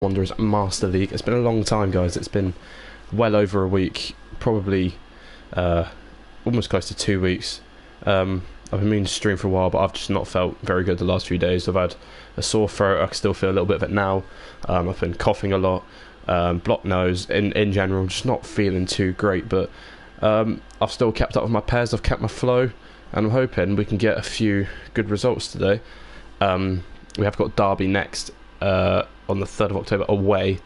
Wanderers Master League. It's been a long time, guys. It's been well over a week, probably almost close to 2 weeks. I've been meaning to stream for a while, but I've just not felt very good the last few days. I've had a sore throat. I can still feel a little bit of it now. I've been coughing a lot, blocked nose. In general, just not feeling too great. But I've still kept up with my PES. I've kept my flow, and I'm hoping we can get a few good results today. We have got Derby next on the 3rd of October away.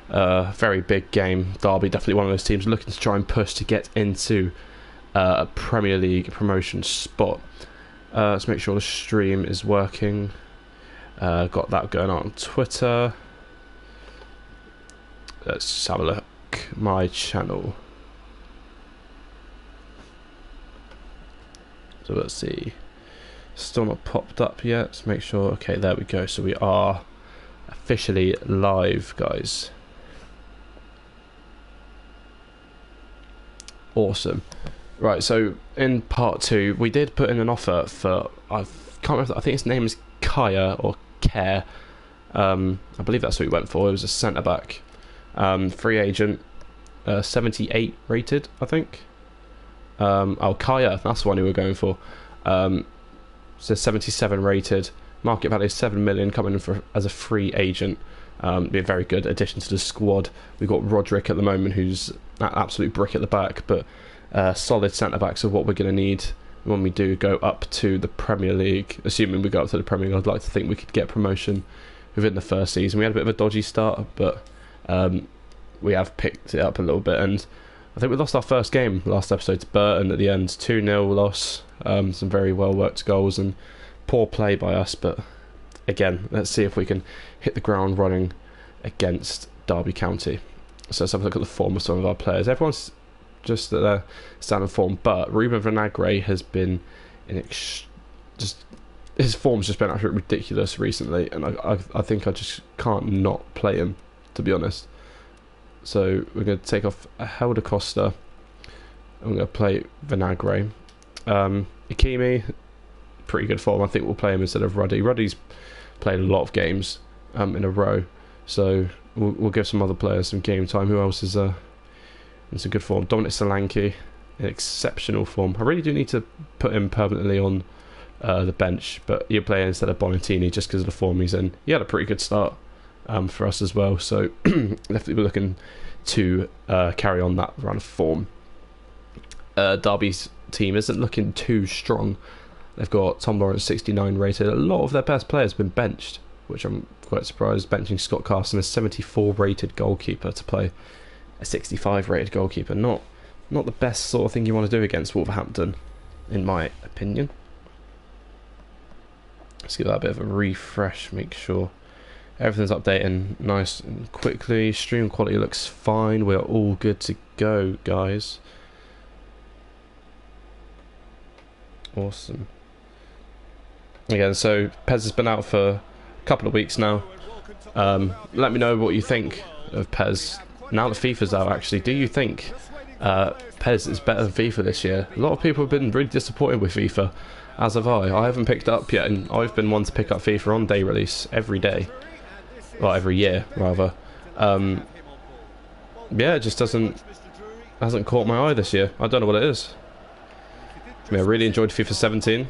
Very big game. Derby, definitely one of those teams looking to try and push to get into a Premier League promotion spot. Let's make sure the stream is working. Got that going on Twitter. Let's have a look. My channel. So let's see. Still not popped up yet. Let's make sure. Okay, there we go. So we are officially live, guys. Awesome. Right, so in part 2 we did put in an offer for, I can't remember, I think his name is Kaya or Care. I believe that's what we went for. It was a centre back, free agent, 78 rated, I think. Oh, Kaya, that's the one who we're going for. So 77 rated, market value 7 million, coming in for as a free agent. Be a very good addition to the squad. We've got Roderick at the moment, who's an absolute brick at the back, but solid centre backs of what we're going to need when we do go up to the Premier League. Assuming we go up to the Premier League, I'd like to think we could get promotion within the first season. We had a bit of a dodgy start, but we have picked it up a little bit, and I think we lost our first game last episode to Burton at the end. 2-0 loss, some very well worked goals and poor play by us, but again, let's see if we can hit the ground running against Derby County. So let's have a look at the form of some of our players. Everyone's just at their standard form, but Ruben Vinagre has been just his form's just been absolutely ridiculous recently, and I think I just can't not play him, to be honest. So we're going to take off Helder Costa. I'm going to play Vinagre. Ikemi, pretty good form. I think we'll play him instead of Ruddy. Ruddy's played a lot of games in a row, so we'll give some other players some game time. Who else is in some good form? Dominic Solanke, in exceptional form. I really do need to put him permanently on the bench, but he'll play instead of Bonatini just because of the form he's in. He had a pretty good start for us as well, so definitely we're looking to carry on that run of form. Derby's team isn't looking too strong. They've got Tom Lawrence 69 rated. A lot of their best players have been benched, which I'm quite surprised. Benching Scott Carson, a 74 rated goalkeeper, to play a 65 rated goalkeeper. Not the best sort of thing you want to do against Wolverhampton, in my opinion. Let's give that a bit of a refresh, make sure everything's updating nice and quickly. Stream quality looks fine. We're all good to go, guys. Awesome. Again, so PES has been out for a couple of weeks now. Let me know what you think of PES now that FIFA's out. Actually, do you think PES is better than FIFA this year? A lot of people have been really disappointed with FIFA, as have I. I haven't picked it up yet, and I've been one to pick up FIFA on day release every day. Well, every year rather. Yeah, it just hasn't caught my eye this year. I don't know what it is. I mean, I really enjoyed FIFA 17,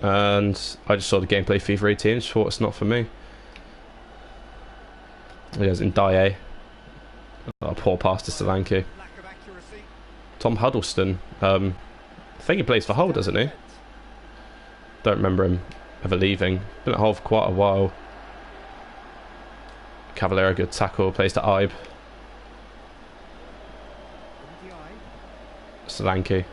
and I just saw the gameplay FIFA 18 and just thought it's not for me. There's Ndiaye. Oh, poor pass to Solanke. Tom Huddleston. I think he plays for Hull, doesn't he? Don't remember him ever leaving. Been at Hull for quite a while. Cavallero, good tackle, plays to Ibe. Solanke.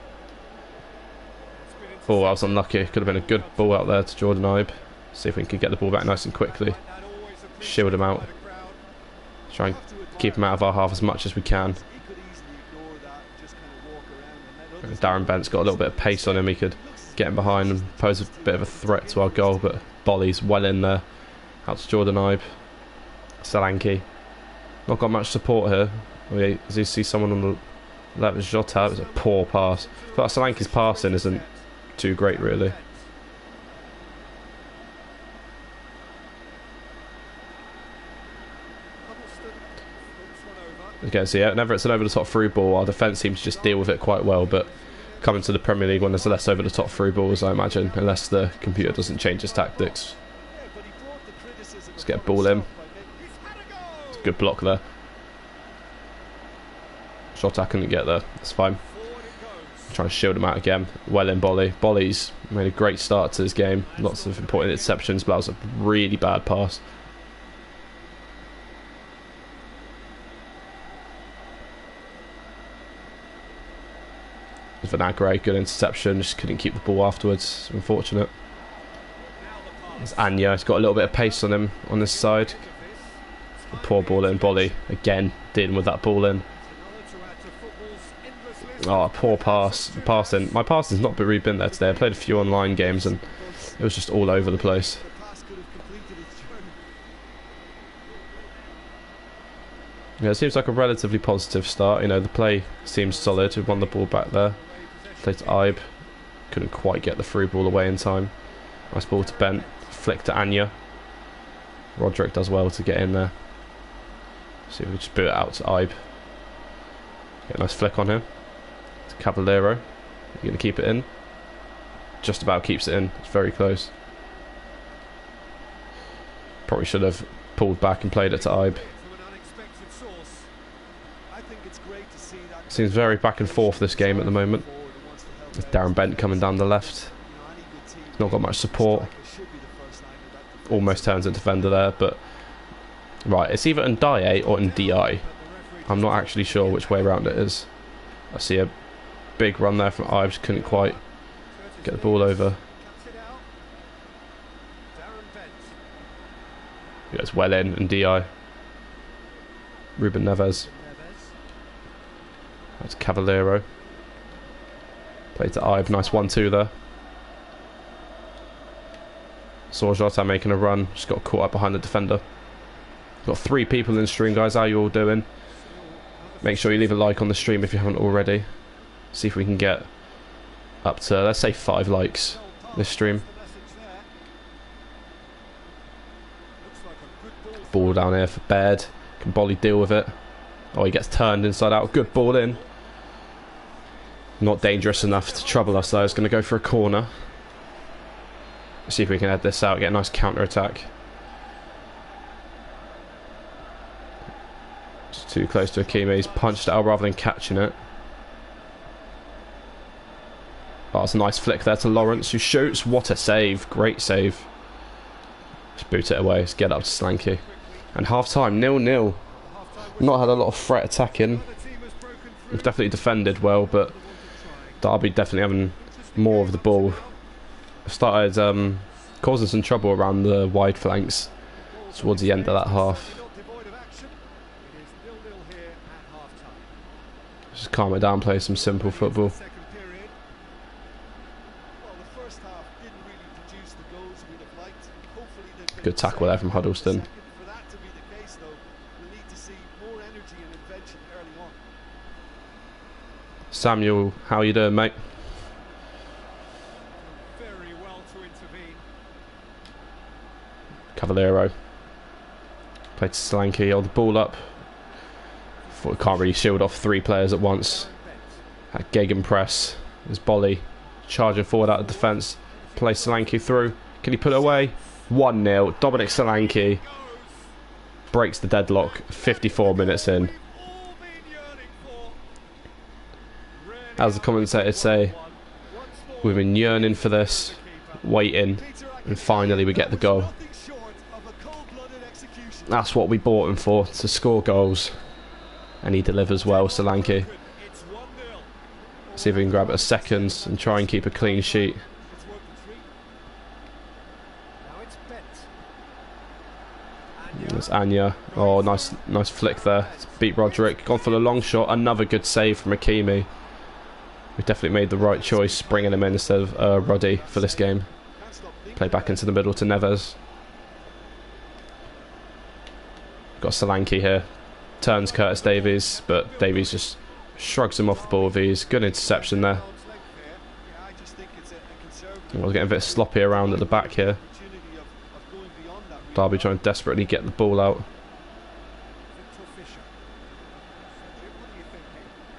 Oh, I was unlucky. Could have been a good ball out there to Jordan Ibe. See if we can get the ball back nice and quickly. Shield him out. Try and keep him out of our half as much as we can. Darren Bent's got a little bit of pace on him. He could get him behind and pose a bit of a threat to our goal, but Bolly's well in there. Out to Jordan Ibe. Solanke. Not got much support here. As you see someone on the left, Jota. It was a poor pass. I feel like Solanke's passing isn't too great, really. Okay, so yeah, whenever it's an over-the-top through ball, our defence seems to just deal with it quite well, but coming to the Premier League when there's less over-the-top through balls, I imagine, unless the computer doesn't change its tactics. Let's get a ball in. It's a good block there. Shot I couldn't get there, it's fine. Trying to shield him out again. Well in Bolly. Bolly's made a great start to this game. Lots of important interceptions, but that was a really bad pass. Vinagre, good interception, just couldn't keep the ball afterwards. Unfortunate. It's Anya, he's got a little bit of pace on him on this side. A poor ball in. Bolly again dealing with that ball in. Oh, poor pass. Passing. My passing's not really been there today. I played a few online games and it was just all over the place. Yeah, it seems like a relatively positive start. You know, the play seems solid. We won the ball back there. Played to Ibe. Couldn't quite get the through ball away in time. Nice ball to Bent. Flick to Anya. Roderick does well to get in there. See if we can just boot it out to Ibe. Get a nice flick on him. To Cavallero. You're going to keep it in. Just about keeps it in. It's very close. Probably should have pulled back and played it to Ibe. Seems very back and forth this game at the moment. With Darren Bent coming down the left. He's not got much support. Almost turns a defender there, but... Right, it's either Ndiaye or Ndi. I'm not actually sure which way around it is. I see a big run there from Ives. Couldn't quite get the ball over. He goes well in, Ndi. Ruben Neves. That's Cavallero. Play to Ibe. Nice 1-2 there. Saw Jota making a run. Just got caught up behind the defender. Got 3 people in the stream, guys. How you all doing? Make sure you leave a like on the stream if you haven't already. See if we can get up to, let's say, 5 likes this stream. Ball down here for Baird. Can Bolly deal with it? Oh, he gets turned inside out. Good ball in. Not dangerous enough to trouble us though. It's going to go for a corner. Let's see if we can head this out. Get a nice counter attack. Just too close to Akimi. He's punched it out rather than catching it. Oh, it's a nice flick there to Lawrence, who shoots. What a save. Great save. Just boot it away. Let's get up to Slanky. And half time, 0-0. Not had a lot of threat attacking. We've definitely defended well, but Derby definitely having more of the ball. Started causing some trouble around the wide flanks towards the end of that half. Just calm it down, play some simple football. Good tackle there from Huddleston. Samuel, how you doing, mate? Very well to intervene. Cavallero. Played to Slanky, hold the ball up. Thought we can't really shield off 3 players at once. Had gegenpress. There's Bolly charging forward out of defence. Play Solanke through. Can he put it away? 1-0. Dominic Solanke breaks the deadlock 54 minutes in. As the commentators say, we've been yearning for this, waiting, and finally we get the goal. That's what we bought him for, to score goals. And he delivers well, Solanke. See if we can grab it a second and try and keep a clean sheet. There's Anya. Oh, nice flick there. Beat Roderick. Gone for the long shot. Another good save from Akimi. We definitely made the right choice bringing him in instead of Roddy for this game. Play back into the middle to Neves. Got Solanke here. Turns Curtis Davies, but Davies just shrugs him off the ball with ease. Good interception there. We're getting a bit sloppy around at the back here. Derby trying to desperately get the ball out.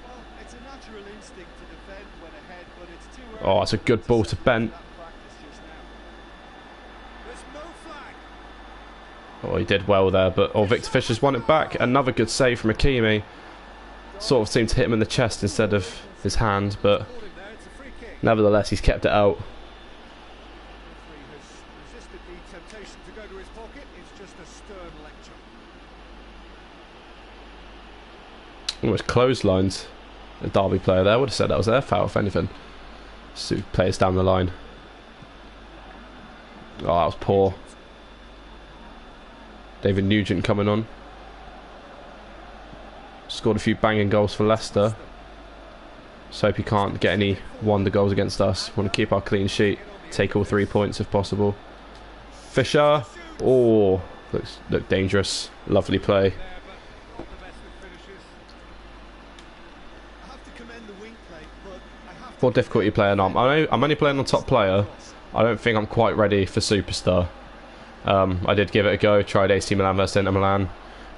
Well, it's a natural instinct to defend when ahead, but it's too early. Oh, that's a good ball to Bent. There's no flag. Oh, he did well there, but Victor Fisher's won it back. Another good save from Hakimi. Sort of seemed to hit him in the chest instead of his hand, but Called him there. It's a free kick. nevertheless, he's kept it out. Referee has resisted the temptation to go to his pocket. It's just a stern lecture. Almost clotheslines the Derby player there. Would have said that was their foul, if anything. Two players down the line. Oh, that was poor. David Nugent coming on. Scored a few banging goals for Leicester. Just hope he can't get any wonder goals against us. Want to keep our clean sheet. Take all 3 points if possible. Fisher. Oh, look dangerous. Lovely play. There, but not the best with finishes. I have to commend the wing play, but I have to What difficulty you playing on? I'm only playing on top player. I don't think I'm quite ready for Superstar. I did give it a go. Tried AC Milan versus Inter Milan.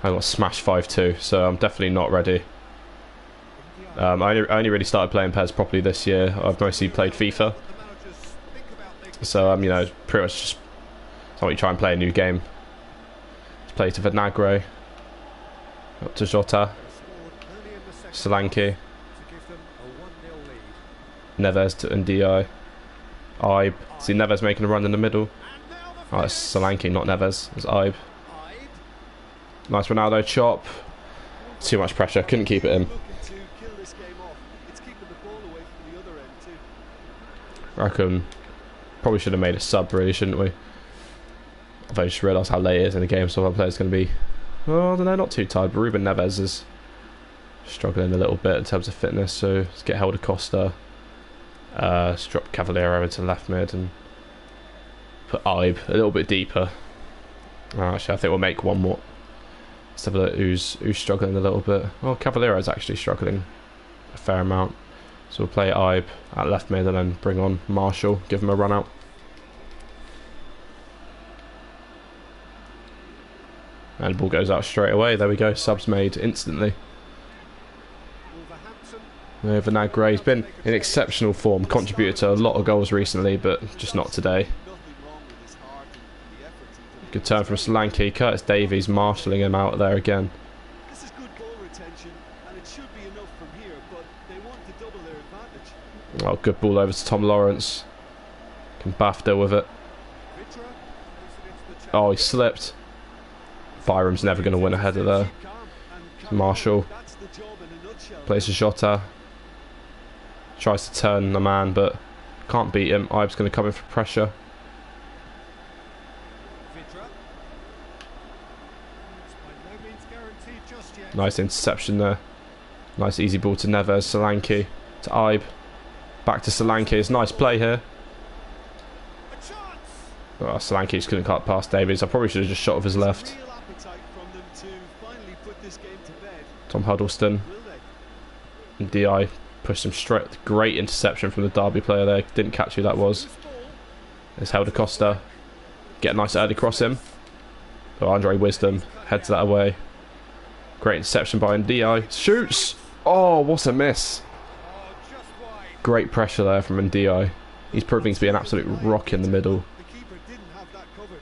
I got smashed 5-2, so I'm definitely not ready. I only really started playing PES properly this year. I've mostly played FIFA, the managers think about making so you know, pretty much just something try and play a new game. Let's play to Vinagre, up to Jota, scored early in the second Solanke, to give them a 1-0 lead. Neves to Ndiaye, Ibe. See Neves making a run in the middle. And now the Oh, it's Solanke, not Neves. It's Ibe. Ibe. Nice Ronaldo chop. Too much pressure. Couldn't keep it in. Looking to kill this game off. It's keeping the ball away from the other end too. I reckon probably should have made a sub, really, shouldn't we? I just realised how late it is in the game, so our player's going to be, oh, I don't know, not too tired. But Ruben Neves is struggling a little bit in terms of fitness, so let's get Helder Costa. Let's drop Cavaliero into left mid and put Ibe a little bit deeper. Actually, I think we'll make one more. Let's have a look who's struggling a little bit. Well, Cavaliero's actually struggling a fair amount. So we'll play Ibe at left mid and then bring on Marshall, give him a run out. And the ball goes out straight away. There we go, subs made instantly. Wolverhampton. Vinagre, he's been in exceptional form, contributed to a lot of goals recently, but just not today. Nothing wrong with his heart and the effort he put Good turn from Solanke. Curtis Davies marshalling him out there again. This is good ball retention, and it should be enough from here, but they want to double their advantage. Oh, good ball over to Tom Lawrence. Can Bath deal with it? Vitra plays it into the Oh, he channel. slipped. Byram's never going to win a header there. Keep calm and carry Marshall on. That's the job in a nutshell. plays to Jota. Tries to turn the man, but can't beat him. Ibe's going to come in for pressure. Vitra. It's by no means guaranteed just yet. Nice interception there. Nice easy ball to Neves. Solanke to Ibe. Back to Solanke. It's a nice play here. A chance. Oh, Solanke just couldn't cut past Davies. I probably should have just shot with his left. Real appetite from them to finally put this game to bed. Tom Huddleston. Will they? And DI pushed him straight. Great interception from the Derby player there. Didn't catch who that was. Loose ball. There's Helder Costa. Get a nice early cross in. So Andre Wisdom heads that away. Great interception by Ndiaye. Shoots! Oh, what a miss. Oh, just wide. Great pressure there from Ndiaye. He's proving to be an absolute rock in the middle. The keeper didn't have that covered.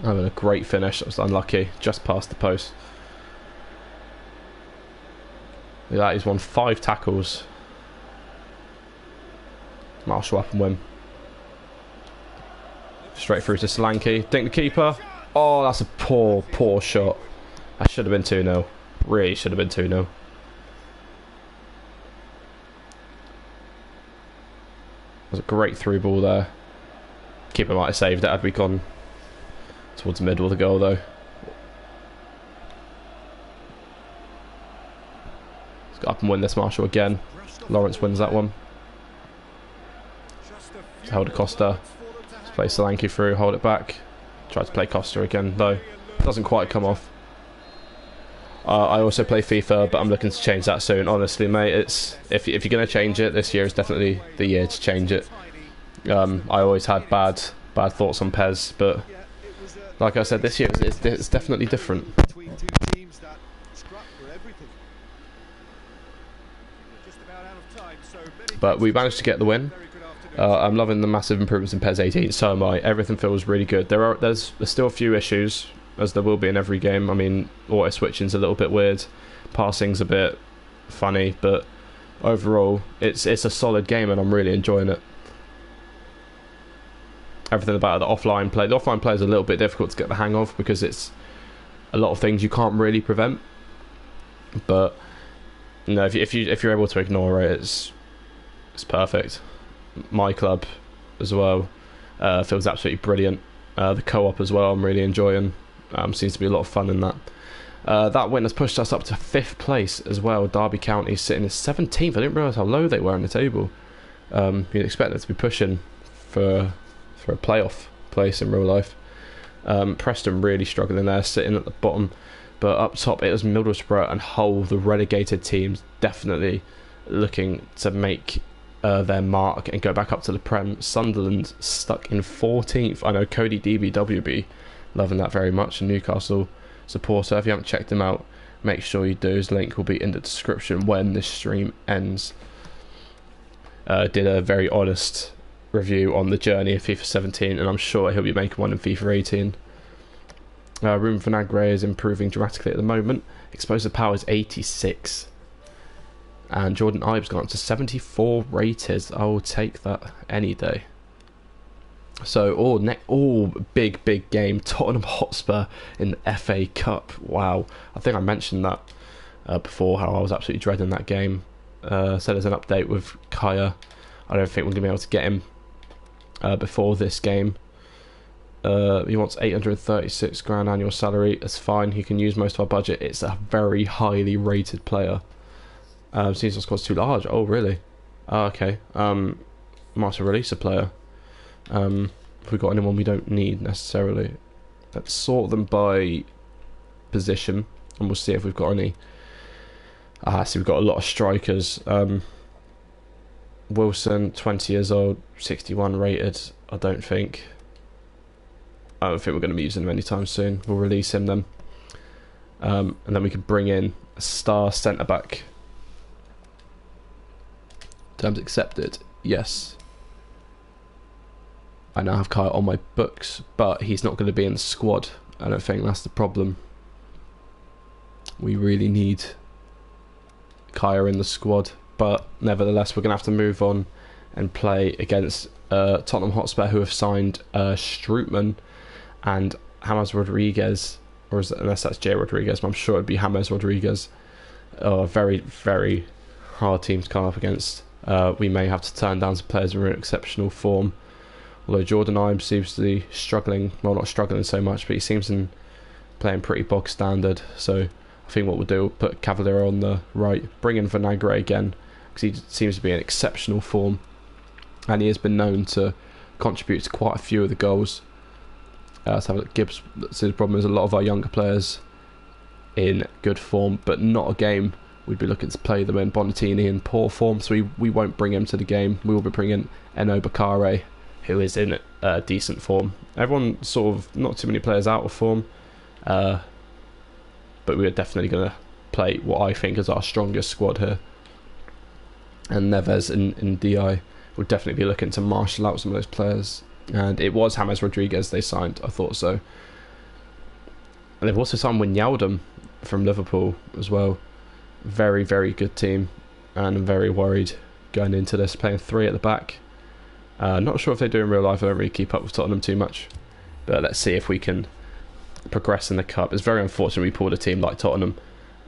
Having a great finish. That was unlucky. Just past the post. Look at that. He's won 5 tackles. Marshall up and win. Straight through to Solanke. Dink the keeper. Oh, that's a poor, poor shot. That should have been 2-0. Really should have been 2-0. Was a great through ball there. Keeper might have saved it had we gone towards the middle of the goal though. Let's go up and win this, Marshall again. Lawrence wins that one. Just a Let's few hold more Costa. moments for them to Let's hang play on. Solanke through, hold it back. Try to play Costa again though. Doesn't quite come off. I also play FIFA, but I'm looking to change that soon. Honestly, mate, it's if you're going to change it, this year is definitely the year to change it. I always had bad thoughts on PES, but Yeah, it was a like I said, this year it's definitely different. between two teams that But we managed to get the win. I'm loving the massive improvements in PES 18, so am I. Everything feels really good. There's still a few issues, as there will be in every game. I mean, auto switching's a little bit weird, passing's a bit funny, but overall, it's a solid game, and I'm really enjoying it. Everything about the offline play. The offline play is a little bit difficult to get the hang of because it's a lot of things you can't really prevent. But you know, if you're able to ignore it, it's perfect. My club as well feels absolutely brilliant. The co-op as well, I'm really enjoying. Seems to be a lot of fun in that. That win has pushed us up to 5th place as well. Derby County sitting in 17th. I didn't realise how low they were in the table. You'd expect them to be pushing for a playoff place in real life. Preston really struggling there, sitting at the bottom. But up top it was Middlesbrough and Hull, the relegated teams, definitely looking to make their mark and go back up to the Prem. Sunderland stuck in 14th. I know Cody DBWB loving that very much, a Newcastle supporter. If you haven't checked him out, make sure you do. His link will be in the description when this stream ends. Did a very honest review on the journey of FIFA 17, and I'm sure he'll be making one in FIFA 18. Ruben Vinagre is improving dramatically at the moment. Explosive power is 86. And Jordan Ibe's gone up to 74 rated. I will take that any day. So, all big game. Tottenham Hotspur in the FA Cup. Wow. I think I mentioned that before, how I was absolutely dreading that game. So there's an update with Kaya. I don't think we're going to be able to get him before this game. He wants 836 grand annual salary. That's fine. He can use most of our budget. It's a very highly rated player. Season score's too large. Oh, really? Oh, okay. Might have to release a player. If we've got anyone we don't need necessarily. Let's sort them by position, and we'll see if we've got any. So we've got a lot of strikers. Wilson, 20 years old, 61 rated. I don't think we're going to be using him anytime soon. We'll release him then. And then we could bring in a star centre-back. Terms accepted. Yes. I now have Kyle on my books, but he's not going to be in the squad. I don't think that's the problem. We really need Kaya in the squad, but nevertheless we're going to have to move on and play against Tottenham Hotspur, who have signed Strootman and James Rodriguez, or is it, unless that's Jay Rodriguez, but I'm sure it'd be James Rodriguez. Very, very hard team to come up against. We may have to turn down some players who are in exceptional form. Although Jordan Ibe seems to be struggling, well, not struggling so much, but he seems to be playing pretty bog standard. So I think what we'll do, we'll put Cavalier on the right, bring in Vinagre again, because he seems to be in exceptional form, and he has been known to contribute to quite a few of the goals. Let's have a look. Gibbs, so the problem is a lot of our younger players in good form, but not a game we'd be looking to play them in. Bonatini in poor form, so we won't bring him to the game. We will be bringing Eno Bakare, who is in decent form. Everyone sort of, not too many players out of form, but we're definitely going to play what I think is our strongest squad here. And Neves and DI will definitely be looking to marshal out some of those players. And it was James Rodriguez they signed, I thought so. And they've also signed Wijnaldum from Liverpool as well. Very, very good team, and I'm very worried going into this, playing 3 at the back. Not sure if they do in real life. I don't really keep up with Tottenham too much, but let's see if we can progress in the cup. It's very unfortunate we pulled a team like Tottenham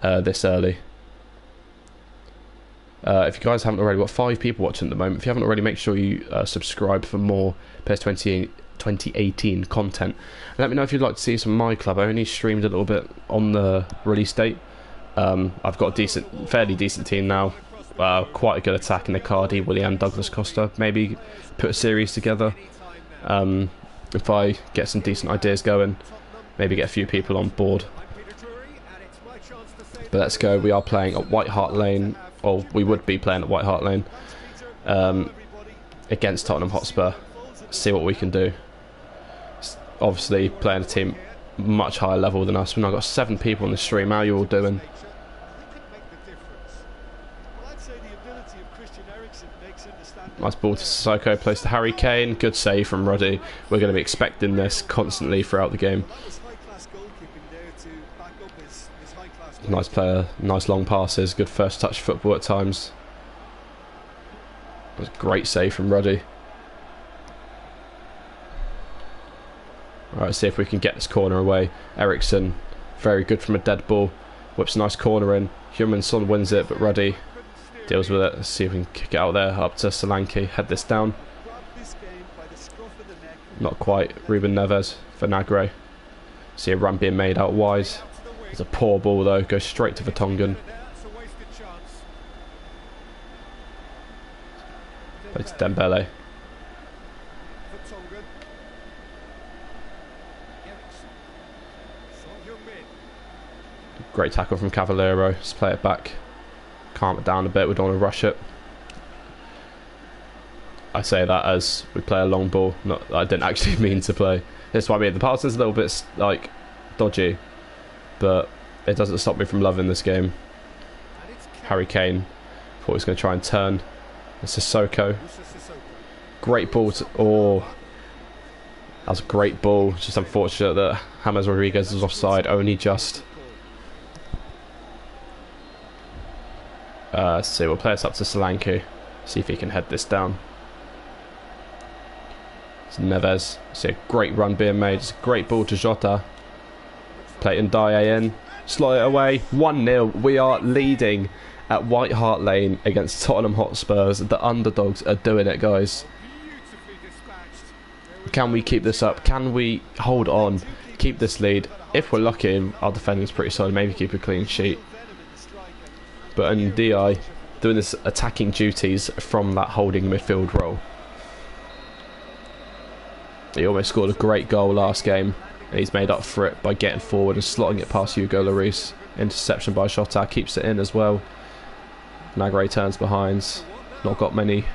this early. If you guys haven't already, we've got 5 people watching at the moment. If you haven't already, make sure you subscribe for more PES 2018 content. And let me know if you'd like to see some of my club. I only streamed a little bit on the release date. I've got a fairly decent team now. Quite a good attack in Icardi, Willian, Douglas Costa. Maybe put a series together. If I get some decent ideas going, maybe get a few people on board. But let's go. We are playing at White Hart Lane, or we would be playing at White Hart Lane against Tottenham Hotspur. See what we can do. Obviously playing a team much higher level than us. We've now got 7 people on the stream. How are you all doing? Nice ball to Sissoko, plays to Harry Kane. Good save from Ruddy. We're going to be expecting this constantly throughout the game. Nice player, nice long passes, good first touch football at times. That was a great save from Ruddy. Alright, see if we can get this corner away. Eriksson, very good from a dead ball. Whips a nice corner in. Son wins it, but Ruddy deals with it. Let's see if we can kick it out there. Up to Solanke. Head this down. Not quite. Ruben Neves for Nagre. See a run being made out wide. It's a poor ball though. Goes straight to Vertonghen. Play to Dembele. Great tackle from Cavallero. Let's play it back. Calm it down a bit. We don't want to rush it. I say that as we play a long ball. Not, I didn't actually mean to play. That's what I mean. The passing's a little bit like dodgy, but it doesn't stop me from loving this game. Harry Kane. Thought he was going to try and turn. It's Sissoko. Great ball to... Oh, that was a great ball. Just unfortunate that James Rodriguez was offside. Only just. Let's see. We'll play this up to Solanke. See if he can head this down. It's Neves. See a great run being made. It's a great ball to Jota. Play it in Dye in. Slot it away. 1-0. We are leading at White Hart Lane against Tottenham Hotspurs. The underdogs are doing it, guys. Can we keep this up? Can we hold on? Keep this lead? If we're lucky, our defending's pretty solid. Maybe keep a clean sheet. But in DI, doing this attacking duties from that holding midfield role. He almost scored a great goal last game. And he's made up for it by getting forward and slotting it past Hugo Lloris. Interception by Jota, keeps it in as well. Nagre turns behind. Not got many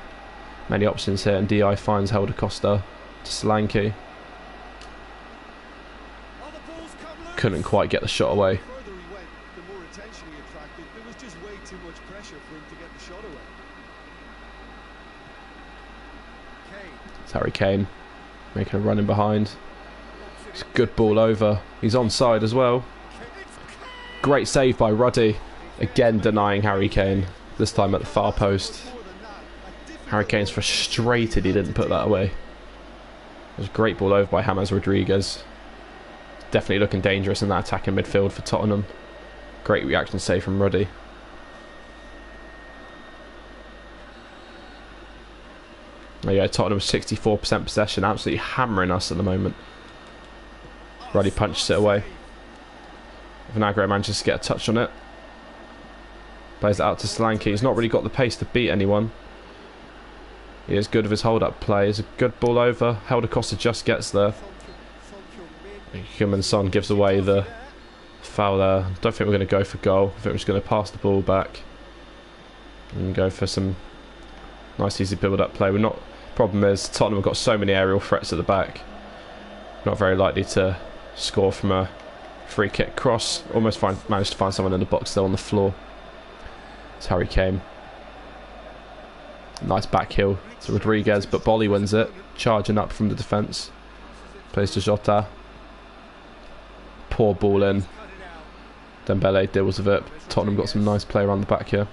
options here, and DI finds Helder Costa to Solanke. Couldn't quite get the shot away. It's Harry Kane making a run in behind. It's a good ball over. He's onside as well. Great save by Ruddy. Again denying Harry Kane. This time at the far post. Harry Kane's frustrated he didn't put that away. It was a great ball over by James Rodriguez. Definitely looking dangerous in that attacking midfield for Tottenham. Great reaction save from Ruddy. There you go, Tottenham 64% possession, absolutely hammering us at the moment. Ruddy punches it away. Vinagre manages to get a touch on it. Plays it out to Solanke. He's not really got the pace to beat anyone. He is good with his hold-up play. It's a good ball over. Helder Costa just gets there. Son gives away the foul there. Don't think we're going to go for goal. I think we're just going to pass the ball back and go for some nice easy build-up play. We're not. Problem is Tottenham have got so many aerial threats at the back. Not very likely to score from a free kick cross. Almost managed to find someone in the box there on the floor. It's Harry Kane. Nice back heel to Rodriguez, but Bolly wins it. Charging up from the defence. Plays to Jota. Poor ball in. Dembele deals with it. Tottenham got some nice play around the back here.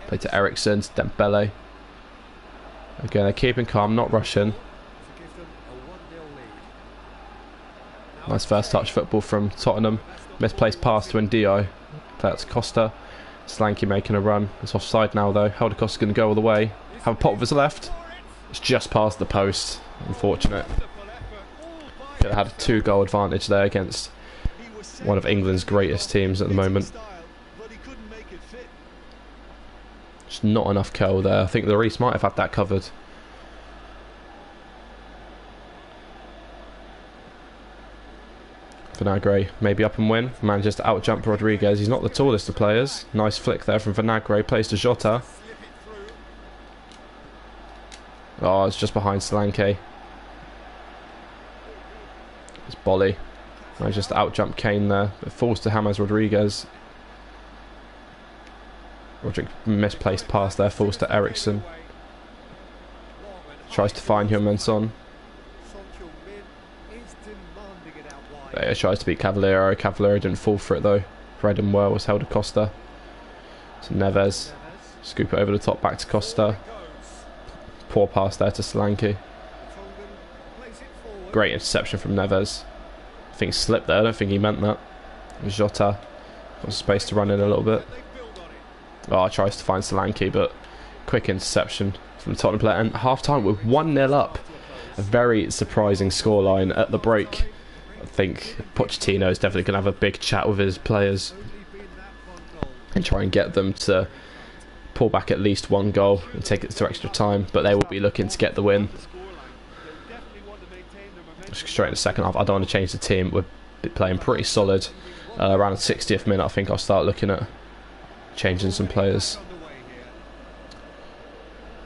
Play to Eriksson, to Dembele. Again, they're keeping calm, not rushing. Nice first touch football from Tottenham. Misplaced pass to Ndiaye. Play out to Costa. Solanke making a run. It's offside now though. Helder Costa's going to go all the way. Have a pop with his left. It's just past the post. Unfortunate. Could have had a 2-goal advantage there against one of England's greatest teams at the moment. Just not enough curl there. I think Lloris might have had that covered. Vinagre maybe up and win. Manages to out-jump Rodriguez. He's not the tallest of players. Nice flick there from Vinagre. Plays to Jota. Oh, it's just behind Solanke. It's Bolly. Manages to out-jump Kane there. It falls to James Rodriguez. Roderick misplaced pass there, falls to Ericsson. Tries to find Hyun-Min-Son. There, tries to beat Cavallero. Cavallero didn't fall for it though. Read him well, was held to Costa. So Neves. Scoop it over the top, back to Costa. Poor pass there to Solanke. Great interception from Neves. I think he slipped there, I don't think he meant that. Jota. Got space to run in a little bit. Oh, tries to find Solanke, but quick interception from the Tottenham player. And half-time, we're 1-0 up. A very surprising scoreline at the break. I think Pochettino is definitely going to have a big chat with his players and try and get them to pull back at least one goal and take it to extra time. But they will be looking to get the win. Just straight in the second half. I don't want to change the team. We're playing pretty solid. Around the 60th minute, I think I'll start looking at changing some players.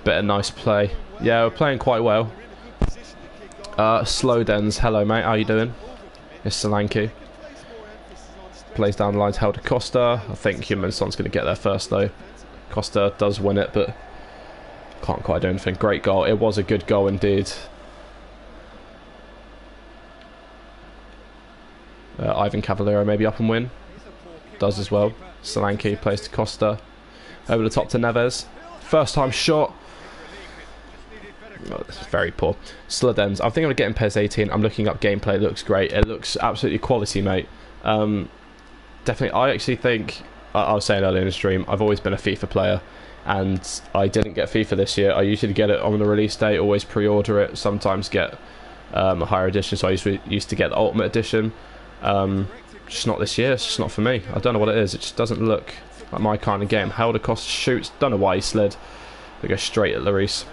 Bit of nice play. Yeah, we're playing quite well. Slowdens, hello mate, how you doing? It's Solanke. Plays down the line to held to Costa. I think Hyun-Min-Son's going to get there first though. Costa does win it, but can't quite do anything. Great goal. It was a good goal indeed. Ivan Cavallero maybe up and win. Does as well. Solanke plays to Costa. Over the top to Neves. First time shot. Oh, it's very poor. Sludens. I think I'm getting PES 18. I'm looking up gameplay. It looks great. It looks absolutely quality, mate. Definitely. I actually think, I was saying earlier in the stream, I've always been a FIFA player. And I didn't get FIFA this year. I usually get it on the release date. Always pre-order it. Sometimes get a higher edition. So I used to get the Ultimate Edition. Just not this year. It's just not for me. I don't know what it is. It just doesn't look like my kind of game. Held across, shoots. Don't know why he slid. They go straight at Lloris.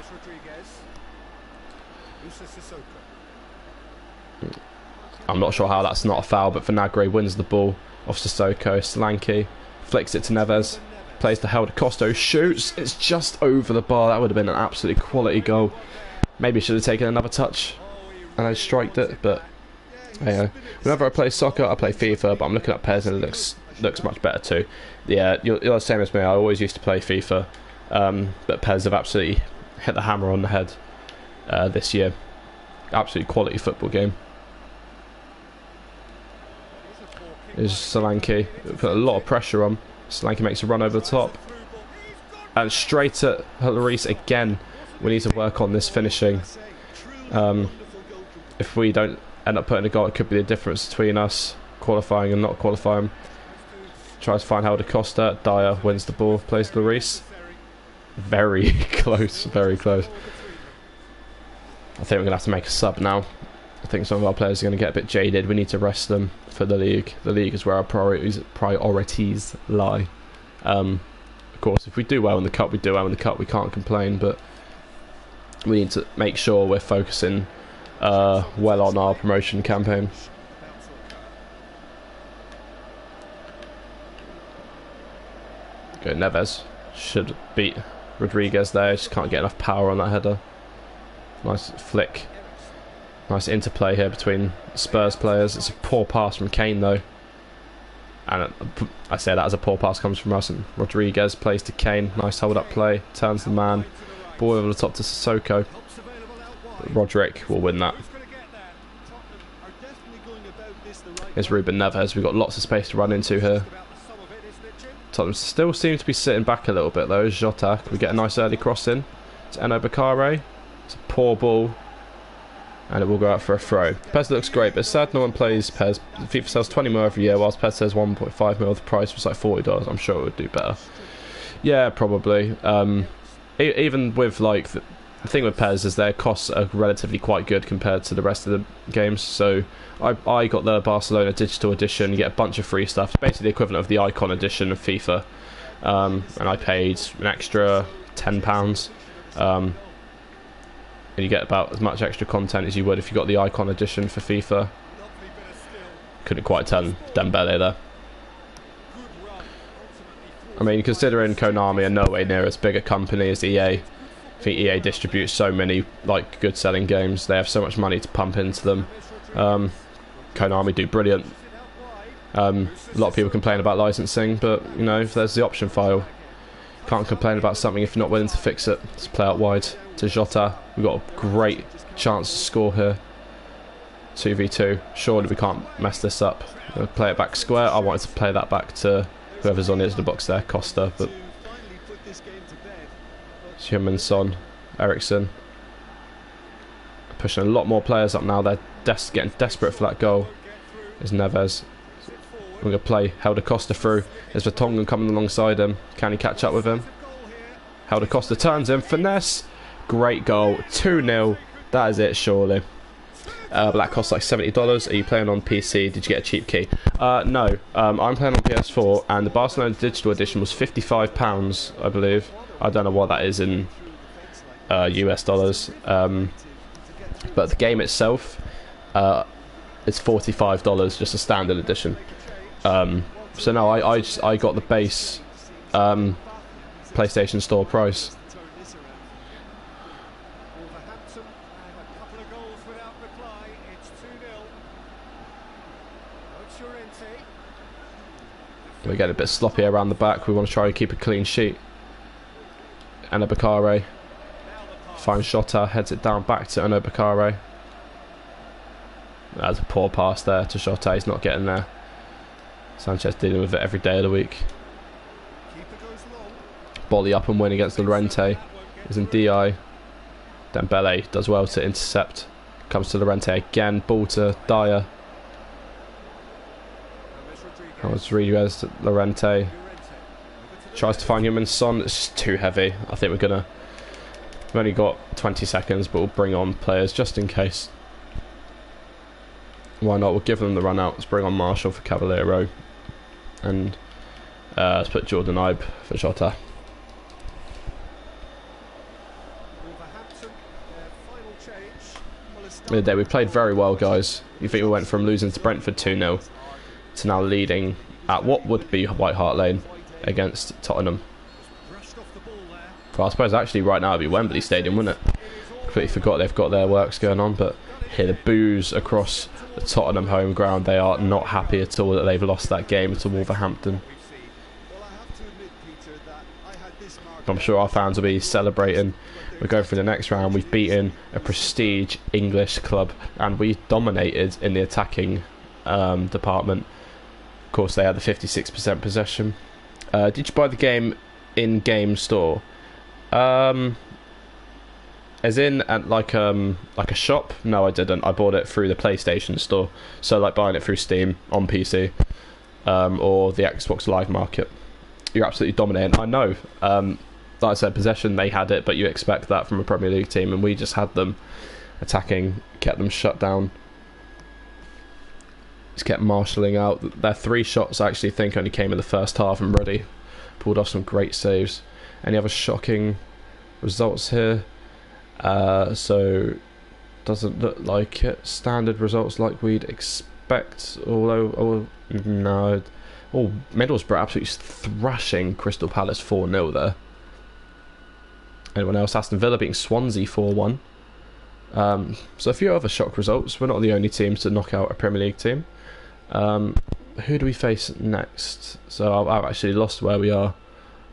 I'm not sure how that's not a foul, but Vinagre wins the ball off Sissoko. Solanke flicks it to Neves. Plays to held Costa. Shoots. It's just over the bar. That would have been an absolutely quality goal. Maybe should have taken another touch and I striked it, but yeah. Whenever I play soccer, I play FIFA, but I'm looking at PES and it looks much better too. Yeah, you're the same as me. I always used to play FIFA, but PES have absolutely hit the hammer on the head this year. Absolutely quality football game. Is Solanke. Put a lot of pressure on. Solanke makes a run over the top. And straight at Lloris again. We need to work on this finishing. If we don't end up putting a goal, it could be the difference between us qualifying and not qualifying. Tries to find Helder Costa. Dyer wins the ball. Plays Lloris. Very close. Very close. I think we're going to have to make a sub now. I think some of our players are going to get a bit jaded. We need to rest them for the league. The league is where our priorities lie. Of course, if we do well in the cup, we do well in the cup. We can't complain, but we need to make sure we're focusing well on our promotion campaign. Okay, Neves should beat Rodriguez there. Just can't get enough power on that header. Nice flick. Nice interplay here between Spurs players. It's a poor pass from Kane though. And I say that as a poor pass comes from us. And Rodriguez plays to Kane. Nice hold up play. Turns the man. Ball over the top to Sissoko. But Roderick will win that. Here's Ruben Neves. We've got lots of space to run into here. Tottenham still seem to be sitting back a little bit though. Jota. Can we get a nice early cross in? To Eno Bakare. It's a poor ball. And it will go out for a throw. PES looks great, but it's sad no one plays PES. FIFA sells 20 mil every year, whilst PES says 1.5 mil. The price was like $40. I'm sure it would do better. Yeah, probably. Even with like the thing with PES is their costs are relatively quite good compared to the rest of the games. So I got the Barcelona digital edition. You get a bunch of free stuff. It's basically the equivalent of the Icon edition of FIFA. And I paid an extra £10. And you get about as much extra content as you would if you got the Icon edition for FIFA. Couldn't quite tell Dembele there. I mean, considering Konami are nowhere near as big a company as EA, I think EA distributes so many like good selling games. They have so much money to pump into them. Konami do brilliant. A lot of people complain about licensing, but you know, if there's the option file, Can't complain about something if you're not willing to fix it. Let's play out wide to Jota. We've got a great chance to score here. 2v2. Surely we can't mess this up. We'll play it back square. I wanted to play that back to whoever's on the edge of the box there, Costa, but Heung-min Son, Ericsson. Pushing a lot more players up now. They're getting desperate for that goal. Is Neves. We're going to play Helder Costa through. There's Vertonghen coming alongside him. Can he catch up with him? Helder Costa turns him. Finesse. Great goal. 2-0. That is it, surely. But that costs like $70. Are you playing on PC? Did you get a cheap key? No. I'm playing on PS4, and the Barcelona Digital Edition was £55, I believe. I don't know what that is in US dollars. But the game itself is $45, just a standard edition. So no, I got the base PlayStation Store price. We get a bit sloppy around the back. We want to try and keep a clean sheet. Anna Bakare finds Jota, heads it down back to Anna Bakare. That's a poor pass there to Jota. He's not getting there. Sanchez dealing with it every day of the week. Volley up and win against Llorente. Is in DI. Dembele does well to intercept. Comes to Llorente again. Ball to Dyer. Rodriguez to Llorente. Tries to find Heung-min Son. It's just too heavy. I think we've only got 20 seconds, but we'll bring on players just in case. Why not? We'll give them the run out. Let's bring on Marshall for Caballero. And let's put Jordan Ibe for Jota. We played very well, guys. You think we went from losing to Brentford 2-0 to now leading at what would be White Hart Lane against Tottenham. Well, I suppose actually right now it'd be Wembley Stadium, wouldn't it? Completely forgot they've got their works going on, but hear the boos across the Tottenham home ground. They are not happy at all that they've lost that game to Wolverhampton. I'm sure our fans will be celebrating. We're going for the next round. We've beaten a prestige English club and we dominated in the attacking department. Of course, they had the 56% possession. Did you buy the game in game store? As in at like a shop? No, I didn't. I bought it through the PlayStation store. So like buying it through Steam on PC or the Xbox Live Market. You're absolutely dominating. I know. Like I said, possession, they had it, but you expect that from a Premier League team, and we just had them attacking, kept them shut down. Just kept marshalling out. Their 3 shots, I actually think, only came in the first half, and Ruddy pulled off some great saves. Any other shocking results here? So doesn't look like it. Standard results like we'd expect, although no. Oh, Middlesbrough absolutely thrashing Crystal Palace 4-0 there. Anyone else? Aston Villa beating Swansea 4-1. So a few other shock results. We're not the only teams to knock out a Premier League team. Who do we face next? So I've actually lost where we are.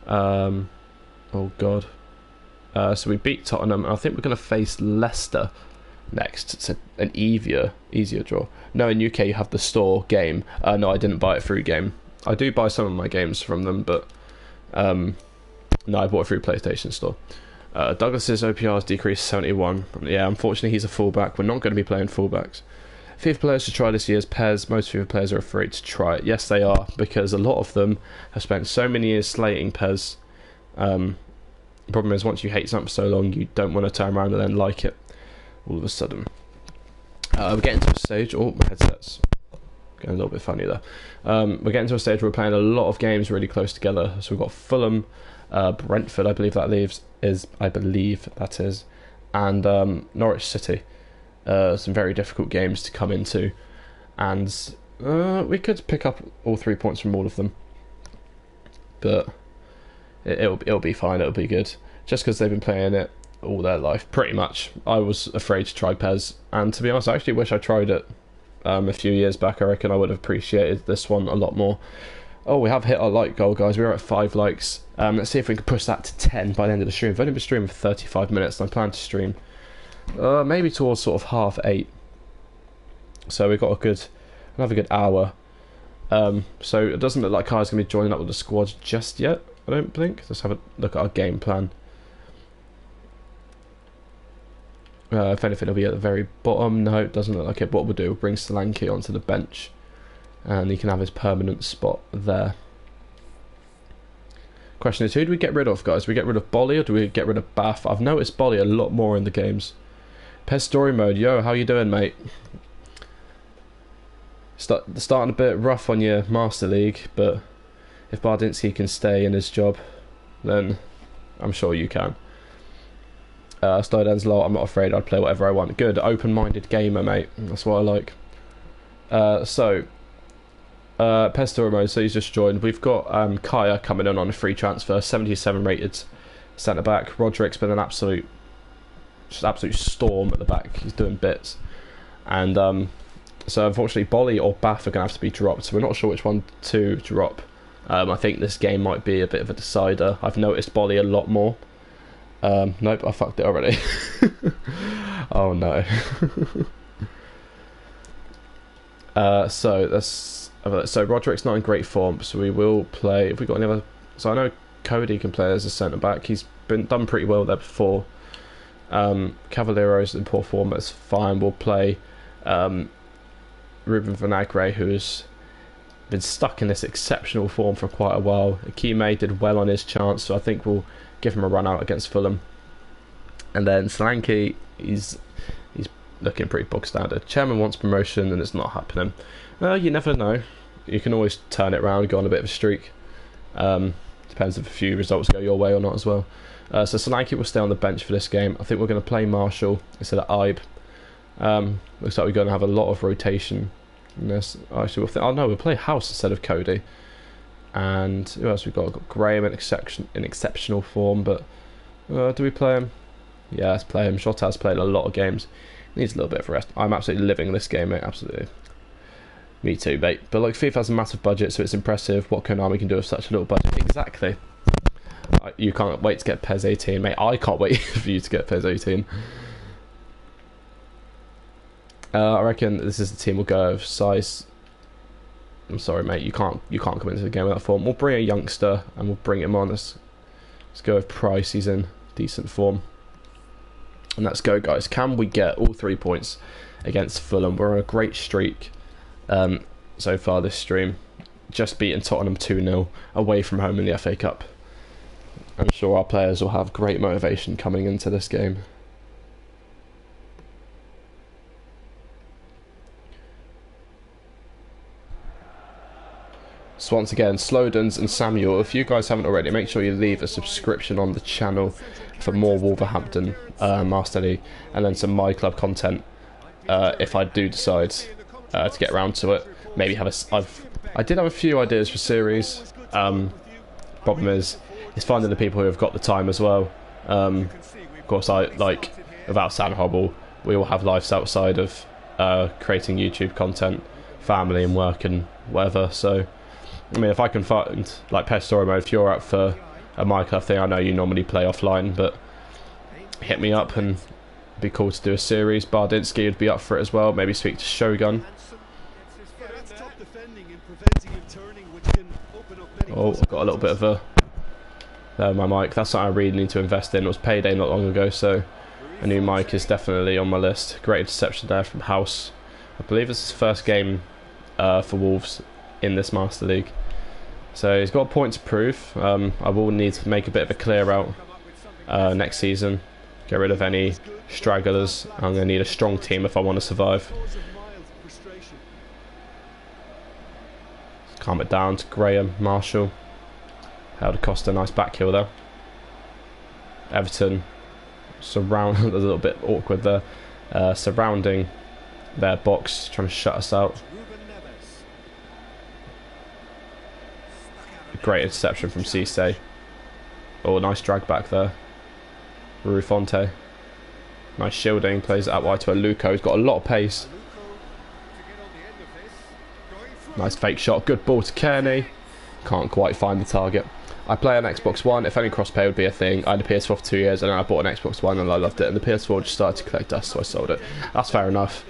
Oh god. So we beat Tottenham. I think we're going to face Leicester next. It's an easier draw. No, in UK you have the store game. No, I didn't buy it through game. I do buy some of my games from them, but no, I bought it through PlayStation Store. Douglas's OPR has decreased 71. Yeah, unfortunately he's a fullback. We're not going to be playing fullbacks. FIFA players to try this year's PES. Most FIFA players are afraid to try it. Yes, they are, because a lot of them have spent so many years slating PES. The problem is, once you hate something for so long, you don't want to turn around and then like it all of a sudden. We're getting to a stage... Oh, my headset's getting a little bit funny there. We're getting to a stage where we're playing a lot of games really close together. So we've got Fulham, Brentford, I believe that is, and Norwich City. Some very difficult games to come into, and we could pick up all 3 points from all of them, but it'll be fine. It'll be good, just because they've been playing it all their life, pretty much. I was afraid to try PES, and to be honest, I actually wish I tried it a few years back. I reckon I would have appreciated this one a lot more. Oh, we have hit our like goal, guys. We're at 5 likes. Let's see if we can push that to 10 by the end of the stream. I've only been streaming for 35 minutes, and I plan to stream maybe towards sort of 7:30. So we've got another good hour. So it doesn't look like Kai's going to be joining up with the squad just yet, I don't think. Let's have a look at our game plan. If anything, it'll be at the very bottom. No, it doesn't look like it. What we'll do, we'll bring Solanke onto the bench, and he can have his permanent spot there. Question is, who do we get rid of, guys? Do we get rid of Bolly or do we get rid of Bath? I've noticed Bolly a lot more in the games. PES story mode, yo, how you doing, mate? Starting a bit rough on your Master League, but if Bardinsky can stay in his job, then I'm sure you can. Stoden's low, I'm not afraid, I'd play whatever I want. Good, open-minded gamer, mate. That's what I like. PES story mode, so he's just joined. We've got Kaya coming in on a free transfer, 77 rated centre-back. Roderick's been an absolute storm at the back. He's doing bits. And so unfortunately Bolly or Bath are going to have to be dropped, so we're not sure which one to drop. I think this game might be a bit of a decider. I've noticed Bolly a lot more. Nope, I fucked it already. Oh no. So Roderick's not in great form, so we will play. If we got any other, so I know Cody can play as a centre back. He's been done pretty well there before. Cavaliero's in poor form, that's fine. We'll play Ruben Vinagre, who's been stuck in this exceptional form for quite a while. Akime did well on his chance, so I think we'll give him a run out against Fulham. And then Solanke, he's looking pretty bog standard. Chairman wants promotion and it's not happening. You never know. You can always turn it around, go on a bit of a streak. Depends if a few results go your way or not as well. So Solanke will stay on the bench for this game. I think we're going to play Marshall instead of Ibe. Looks like we're going to have a lot of rotation in this. Actually, we'll play House instead of Cody. And who else we've got? We've got Graham in exceptional form, but do we play him? Yeah, let's play him. Shota's played a lot of games. Needs a little bit of rest. I'm absolutely living this game, mate. Absolutely. Me too, mate. But like, FIFA has a massive budget, so it's impressive what Konami can do with such a little budget. Exactly. You can't wait to get PES 18, mate. I can't wait for you to get PES 18. I reckon this is the team we'll go of size. I'm sorry, mate. You can't come into the game with that form. We'll bring a youngster and we'll bring him on. Let's go with Price. He's in decent form. And let's go, guys. Can we get all 3 points against Fulham? We're on a great streak so far this stream. Just beating Tottenham 2-0 away from home in the FA Cup. I'm sure our players will have great motivation coming into this game. So once again, Slodens and Samuel, if you guys haven't already, make sure you leave a subscription on the channel for more Wolverhampton Master League and then some My Club content if I do decide to get around to it. Maybe I did have a few ideas for series. Problem is, it's finding the people who have got the time as well. Of course, without sounding horrible, we all have lives outside of creating YouTube content, family and work and whatever, so I mean, if I can find, like, PES story mode, if you're up for a My Club thing, I know you normally play offline, but hit me up and it'd be cool to do a series. Bardinsky would be up for it as well. Maybe speak to Shogun. Oh, I've got a little bit of a... There, my mic. That's something I really need to invest in. It was payday not long ago, so a new mic is definitely on my list. Great interception there from House. I believe this is his first game for Wolves in this Master League. So he's got a point to prove. I will need to make a bit of a clear out next season. Get rid of any stragglers. I'm going to need a strong team if I want to survive. Calm it down to Graham, Marshall. Held Costa, nice back heel there. Everton surround. A little bit awkward there. Surrounding their box, trying to shut us out. Great interception from Cisse. Oh, nice drag back there. Rufonte. Nice shielding. Plays it out wide to a Luco. He's got a lot of pace. Nice fake shot. Good ball to Kearney. Can't quite find the target. I play on Xbox One. If only crossplay would be a thing. I had a PS4 for 2 years, and then I bought an Xbox One, and I loved it. And the PS4 just started to collect dust, so I sold it. That's fair enough.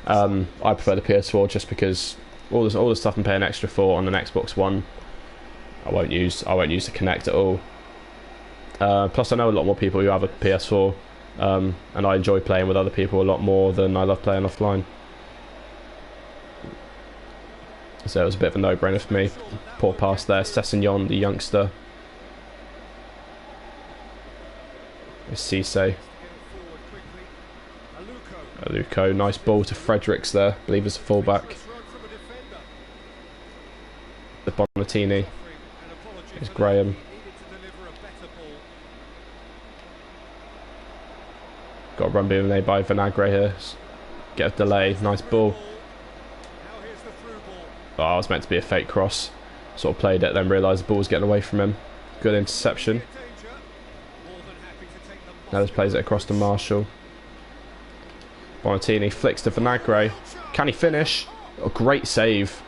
I prefer the PS4 just because all the stuff I'm paying extra for on an Xbox One, I won't use the Kinect at all. Plus, I know a lot more people who have a PS4, and I enjoy playing with other people a lot more than I love playing offline. So it was a bit of a no-brainer for me. Poor pass there. Sessegnon, the youngster. It's Cisse. Aluko, nice ball to Fredericks there. I believe it's a fullback. The Bonatini. It's Graham. Got a run being made by Vinagre here. Get a delay. Nice ball. Oh, it was meant to be a fake cross. Sort of played it, then realised the ball was getting away from him. Good interception. Now just plays it across to Marshall. Bonatini flicks to Vinagre. Can he finish? A great save.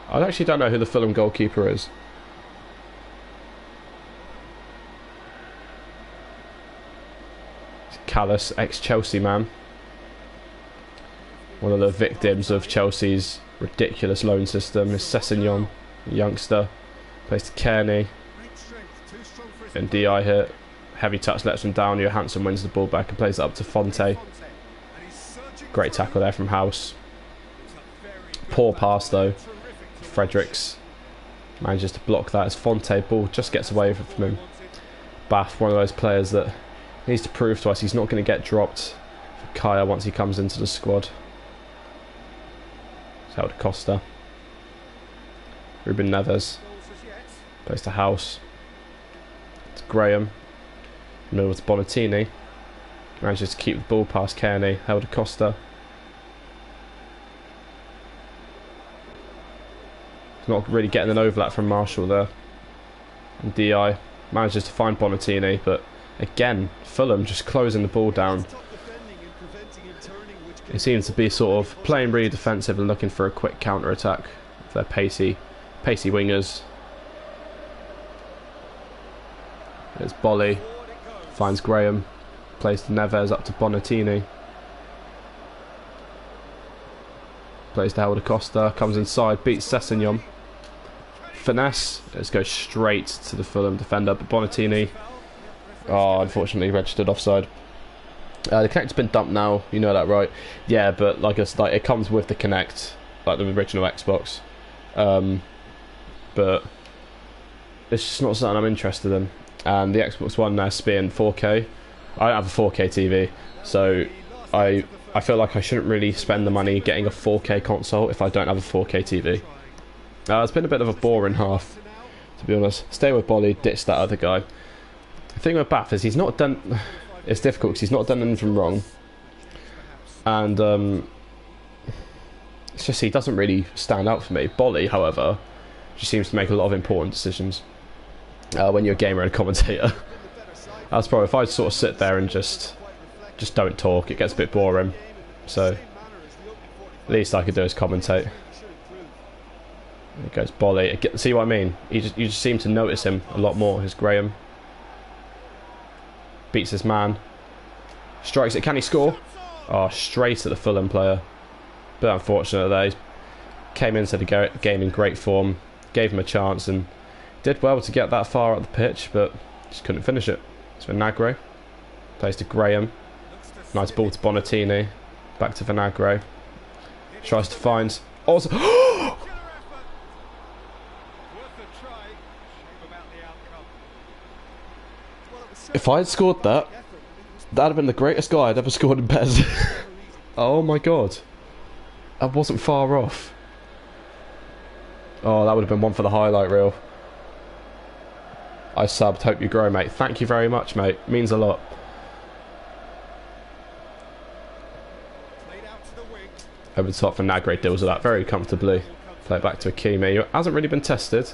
I actually don't know who the Fulham goalkeeper is. Callous, ex-Chelsea man. One of the victims of Chelsea's ridiculous loan system is Sessegnon, youngster. Plays to Kearney. And DI hit. Heavy touch lets him down. Johansson wins the ball back and plays it up to Fonte. Great tackle there from House. Poor pass though. Fredericks manages to block that as Fonte. Ball just gets away from him. Bath, one of those players that needs to prove to us he's not going to get dropped for Kaya once he comes into the squad. Out to Costa. Ruben Neves. Plays to House. It's Graham. Middle to Bonatini. Manages to keep the ball past Kearney. Held to Costa. He's not really getting an overlap from Marshall there. And DI manages to find Bonatini, but again, Fulham just closing the ball down. It seems to be sort of playing really defensive and looking for a quick counter-attack. They're pacey wingers. It's Bolly. Finds Graham. Plays to Neves up to Bonatini. Plays to Helder Costa. Comes inside. Beats Sessegnon. Finesse. Let's go straight to the Fulham defender. But Bonatini, unfortunately registered offside. The Kinect's been dumped now, you know that, right? Yeah, but like it comes with the Kinect, like the original Xbox. But it's just not something I'm interested in. And the Xbox One S being 4K, I don't have a 4K TV, so I feel like I shouldn't really spend the money getting a 4K console if I don't have a 4K TV. It's been a bit of a boring half, to be honest. Stay with Bolly, ditch that other guy. The thing with Bath is he's not done. It's difficult because he's not done anything wrong, and it's just he doesn't really stand out for me. Bolly, however, just seems to make a lot of important decisions when you're a gamer and a commentator. That's probably if I sort of sit there and just don't talk, it gets a bit boring. So least I could do is commentate. There goes Bolly. See what I mean? You just seem to notice him a lot more. Here's Graham. Beats his man. Strikes it. Can he score? Oh, straight at the Fulham player. Bit unfortunate there. He came into the game in great form. Gave him a chance and did well to get that far up the pitch, but just couldn't finish it. It's Vinagre. Plays to Graham. Nice ball to Bonatini. Back to Vinagre. Tries to find... Also... If I had scored that, that'd have been the greatest goal I'd ever scored in PES. Oh my god. I wasn't far off. Oh, that would have been one for the highlight reel. I subbed. Hope you grow, mate. Thank you very much, mate. Means a lot. Over the top for Nagre, deals with that very comfortably. Play it back to Akimi, who hasn't really been tested.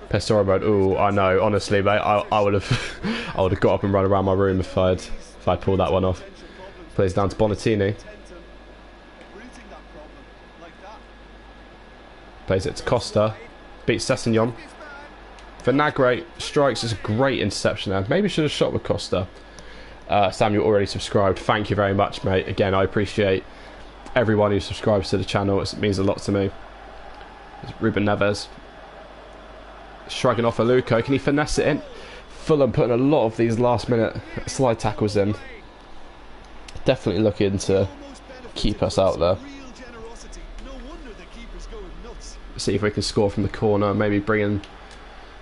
Pestoro mode. Ooh, I know. Honestly, mate, I would have got up and run around my room if I'd pulled that one off. Plays down to Bonatini. Plays it to Costa. Beats Sessegnon. Vinagre strikes is a great interception there. Maybe should have shot with Costa. Samuel already subscribed. Thank you very much, mate. Again, I appreciate everyone who subscribes to the channel. It means a lot to me. It's Ruben Neves. Shrugging off Aluko. Can he finesse it in? Fulham putting a lot of these last minute slide tackles in. Definitely looking to keep us out there. See if we can score from the corner. Maybe bring in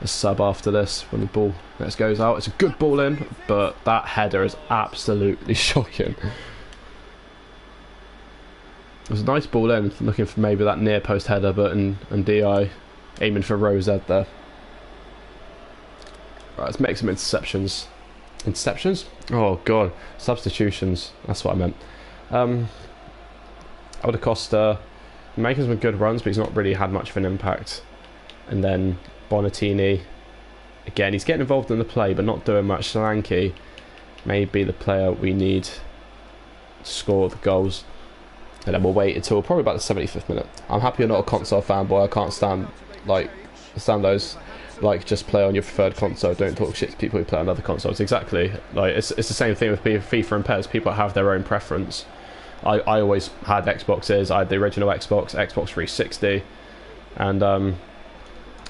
a sub after this when the ball next goes out. It's a good ball in, but that header is absolutely shocking. It was a nice ball in, looking for maybe that near post header, but and DI aiming for Rosette there. Right, let's make some interceptions. Interceptions? Oh god, substitutions. That's what I meant. Alda Costa making some good runs, but he's not really had much of an impact. And then Bonatini, again, he's getting involved in the play, but not doing much. Solanke may be the player we need to score the goals. And then we'll wait until probably about the 75th minute. I'm happy you're not a console fanboy. I can't stand those just play on your preferred console. Don't talk shit to people who play on other consoles. Exactly. Like it's the same thing with FIFA and PES. People have their own preference. I always had Xboxes. I had the original Xbox 360, and I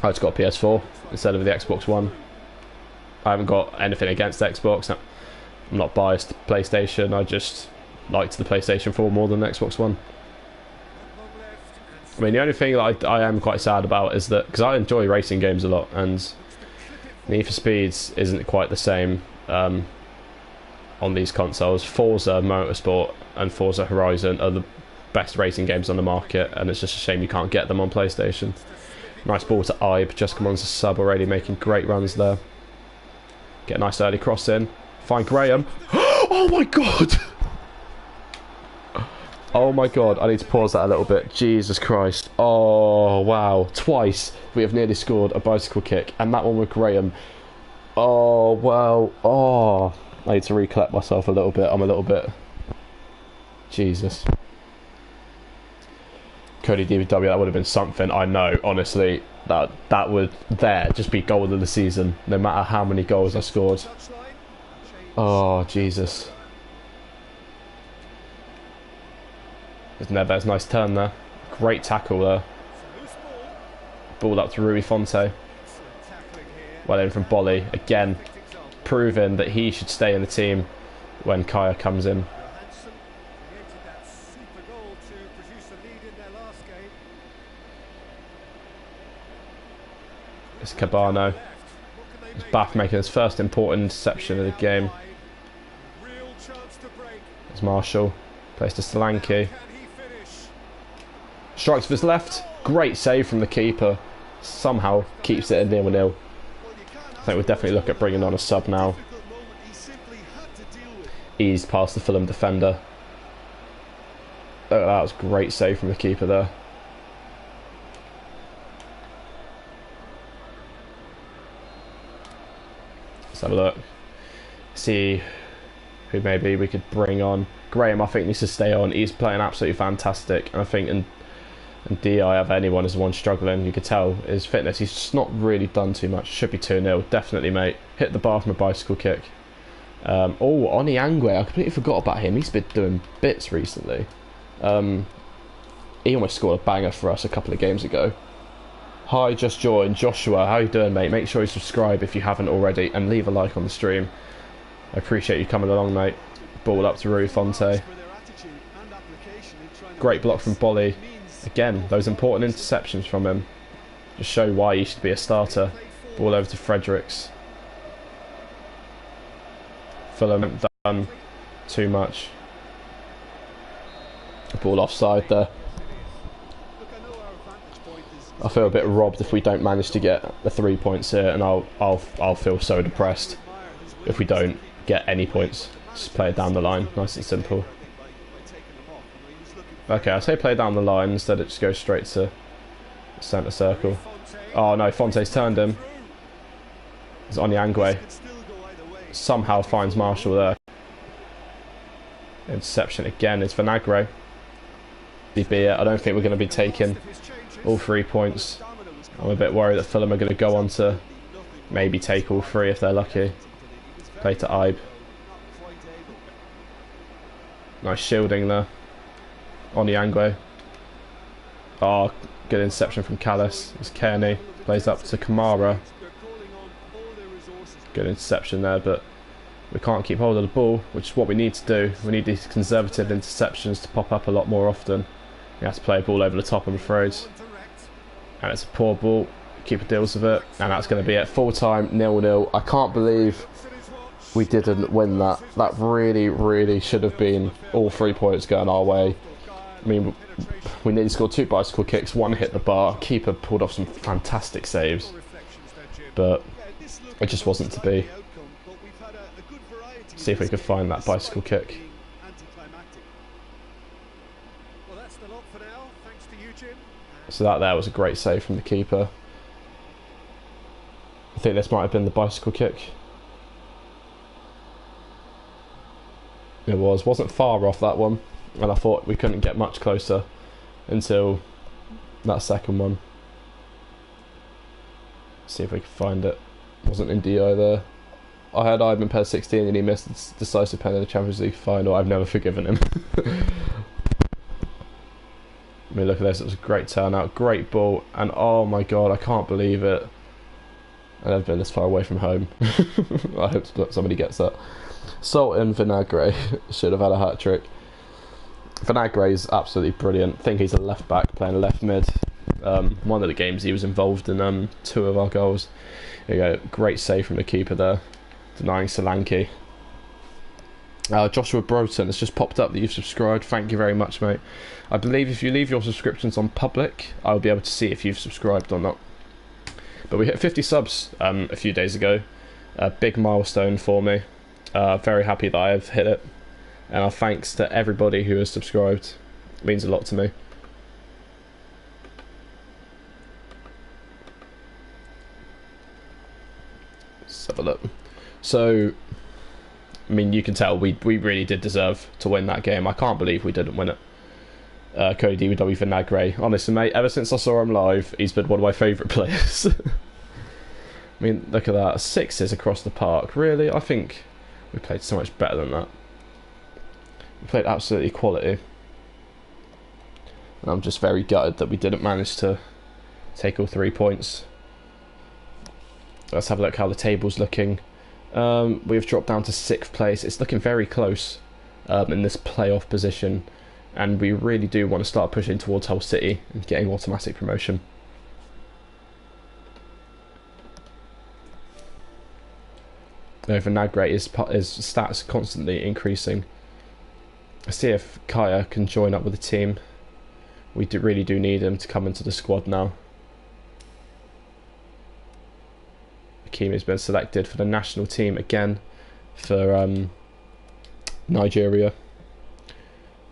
just got a PS4 instead of the Xbox One. I haven't got anything against Xbox. I'm not biased to PlayStation. I just liked the PlayStation 4 more than the Xbox One. I mean, the only thing that I am quite sad about is that, because I enjoy racing games a lot, and Need for Speeds isn't quite the same on these consoles. Forza Motorsport and Forza Horizon are the best racing games on the market, and it's just a shame you can't get them on PlayStation. Nice ball to Ibe, just come on as a sub already, making great runs there. Get a nice early cross in. Find Graham. Oh my god! Oh my god, I need to pause that a little bit. Jesus Christ. Oh, wow. Twice we have nearly scored a bicycle kick, and that one with Graham. Oh, wow. Oh, I need to recollect myself a little bit. I'm a little bit... Jesus. Cody DBW, that would have been something. I know, honestly, that would just be goal of the season, no matter how many goals I scored. Oh, Jesus. There's Neves, nice turn there. Great tackle there. Ball up to Rui Fonte. Well in from Bolly. Again, proving that he should stay in the team when Kaya comes in. It's Cabano. It's Bath making his first important interception of the game. It's Marshall. Plays to Solanke. Strikes with his left. Great save from the keeper. Somehow keeps it at 0-0. I think we'll definitely look at bringing on a sub now. Eased past the Fulham defender. Oh, that was a great save from the keeper there. Let's have a look. See who maybe we could bring on. Graham, I think, needs to stay on. He's playing absolutely fantastic, and I think and DI have anyone as one struggling. You could tell his fitness. He's just not really done too much. Should be 2-0, definitely, mate. Hit the bar from a bicycle kick. Oh, Oniangwe, I completely forgot about him. He's been doing bits recently. He almost scored a banger for us a couple of games ago. Hi, just joined. Joshua, how you doing, mate? Make sure you subscribe if you haven't already, and leave a like on the stream. I appreciate you coming along, mate. Ball up to Rui Fonte. Great block from Bolly. Again, those important interceptions from him just show why he should be a starter. Ball over to Fredericks. Fulham haven't done too much. Ball offside there. I feel a bit robbed if we don't manage to get the 3 points here, and I'll feel so depressed if we don't get any points. Just play it down the line, nice and simple. Okay, I say play down the line instead of just go straight to centre circle. Oh no, Fonte's turned him. It's Oniangwe. Somehow finds Marshall there. Interception again, it's Vinagre. I don't think we're going to be taking all 3 points. I'm a bit worried that Fulham are going to go on to maybe take all three if they're lucky. Play to Ibe. Nice shielding there. Onyangwe. Oh, good interception from Callis. It's Kearney. Plays up to Kamara. Good interception there, but we can't keep hold of the ball, which is what we need to do. We need these conservative interceptions to pop up a lot more often. We have to play a ball over the top, I'm afraid. And it's a poor ball. Keeper deals with it, and that's going to be it. Full time, 0-0. I can't believe we didn't win that. That really, really should have been all 3 points going our way. I mean, we nearly scored 2 bicycle kicks, 1 hit the bar. Keeper pulled off some fantastic saves, but it just wasn't to be. See if we could find that bicycle kick. So that there was a great save from the keeper. I think this might have been the bicycle kick. It wasn't far off that one, and I thought we couldn't get much closer until that second one. See if we can find it. Wasn't in DI there. I had Ivan PES 16 and he missed the decisive pen in the Champions League final. I've never forgiven him. I mean, look at this. It was a great turnout, great ball, and oh my god, I can't believe it. I've never been this far away from home. I hope somebody gets that. Sultan Vinagre should have had a hat-trick. Vinagre is absolutely brilliant. I think he's a left-back playing left mid. One of the games he was involved in 2 of our goals. There you go, great save from the keeper there, denying Solanke. Joshua Broughton has just popped up that you've subscribed. Thank you very much, mate. I believe if you leave your subscriptions on public, I'll be able to see if you've subscribed or not. But we hit 50 subs a few days ago. A big milestone for me. Very happy that I have hit it. And our thanks to everybody who has subscribed. It means a lot to me. Let's have a look. So, I mean, you can tell we really did deserve to win that game. I can't believe we didn't win it. Cody DW Vinagre. Honestly, mate, ever since I saw him live, he's been one of my favourite players. I mean, look at that. 6s across the park. Really? I think we played so much better than that. We played absolutely quality. And I'm just very gutted that we didn't manage to take all 3 points. Let's have a look how the table's looking. We've dropped down to 6th place. It's looking very close in this playoff position. And we really do want to start pushing towards Hull City and getting automatic promotion. Vinagre, his stats constantly increasing. Let's see if Kaya can join up with the team. We really do need him to come into the squad now. Hakimi has been selected for the national team again for Nigeria.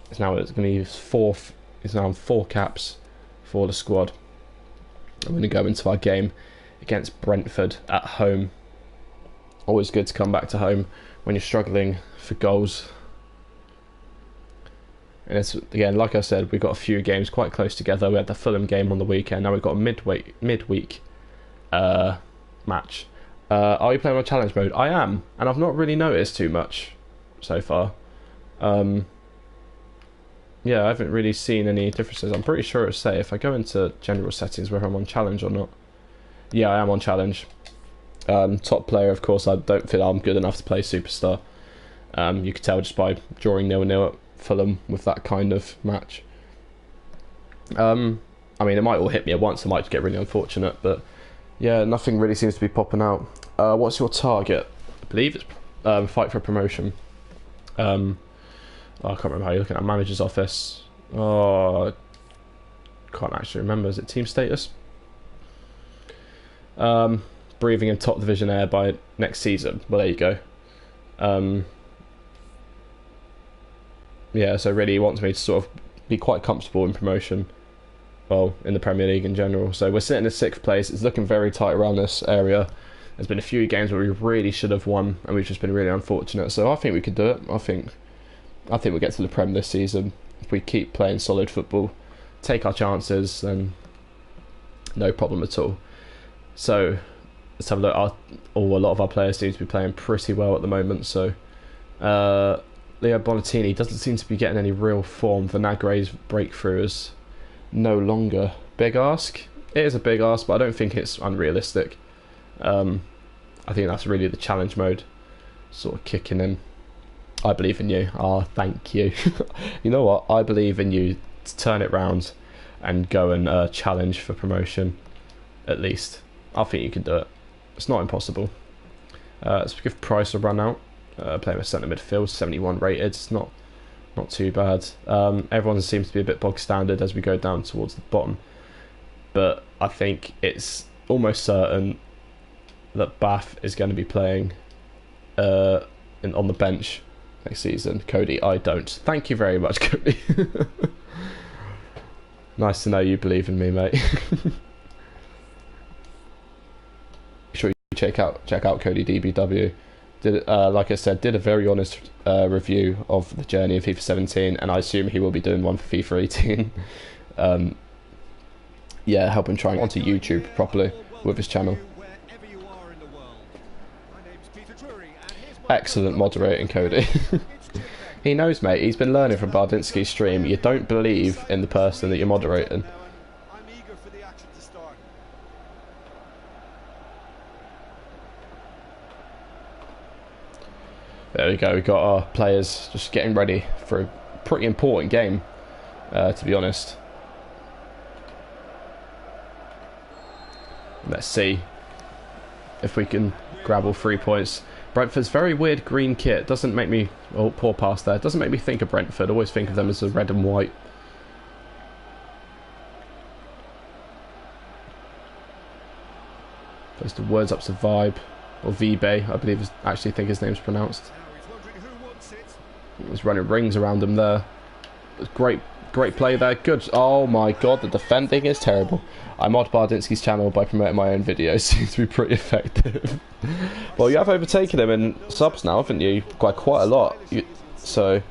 It's going to be his 4th. He's now on 4 caps for the squad. I'm going to go into our game against Brentford at home. Always good to come back to home when you're struggling for goals. And it's, again, like I said, we've got a few games quite close together. We had the Fulham game on the weekend. Now we've got a midweek match. Are you playing on challenge mode? I am, and I've not really noticed too much so far. Yeah, I haven't really seen any differences. I'm pretty sure it'll say if I go into general settings whether I'm on challenge or not. Yeah, I am on challenge. Top player, of course. I don't feel I'm good enough to play Superstar. You could tell just by drawing 0-0 at Fulham with that kind of match. I mean, it might all hit me at once. I might get really unfortunate, but yeah, nothing really seems to be popping out. What's your target? I believe it's fight for promotion. I can't remember how you're looking at manager's office. Oh, I can't actually remember. Is it team status? Breathing in top division air by next season. Well, there you go. Yeah, so really he wants me to sort of be quite comfortable in promotion. Well, in the Premier League in general. So we're sitting in 6th place. It's looking very tight around this area. There's been a few games where we really should have won, and we've just been really unfortunate. So I think we could do it. I think we'll get to the Prem this season. If we keep playing solid football, take our chances, then no problem at all. So, let's have a look. A lot of our players seem to be playing pretty well at the moment. So Leo Bonatini doesn't seem to be getting any real form. Vinagre's breakthrough is no longer big ask. It is a big ask, but I don't think it's unrealistic. I think that's really the challenge mode sort of kicking in. I believe in you. Ah, thank you. You know what? I believe in you to turn it round and go and challenge for promotion, at least. I think you can do it. It's not impossible. Let's give Price a run out. Playing with centre midfield, 71 rated. It's not too bad. Everyone seems to be a bit bog standard as we go down towards the bottom. But I think it's almost certain that Bath is going to be playing on the bench next season. Cody, I don't. Thank you very much, Cody. Nice to know you believe in me, mate. Sure you check out Cody DBW. Like I said, did a very honest review of the journey of FIFA 17, and I assume he will be doing one for FIFA 18. Yeah, help him try onto YouTube properly with his channel. Excellent moderating, Cody. He knows, mate. He's been learning from Bardinsky's stream. You don't believe in the person that you're moderating. I'm eager for the action to start. There we go. We've got our players just getting ready for a pretty important game, to be honest. Let's see if we can grab all 3 points. Brentford's very weird green kit. Doesn't make me... Oh, poor pass there. Doesn't make me think of Brentford. I always think of them as a red and white. Plays the words up to Vibe. Or Vibe, I believe. Actually think his name's pronounced. He's running rings around him there. Great play there. Good. Oh my god, the defending is terrible. I mod Bardinsky's channel by promoting my own videos. Seems to be pretty effective. Well, you have overtaken him in subs now, haven't you? Quite a lot. So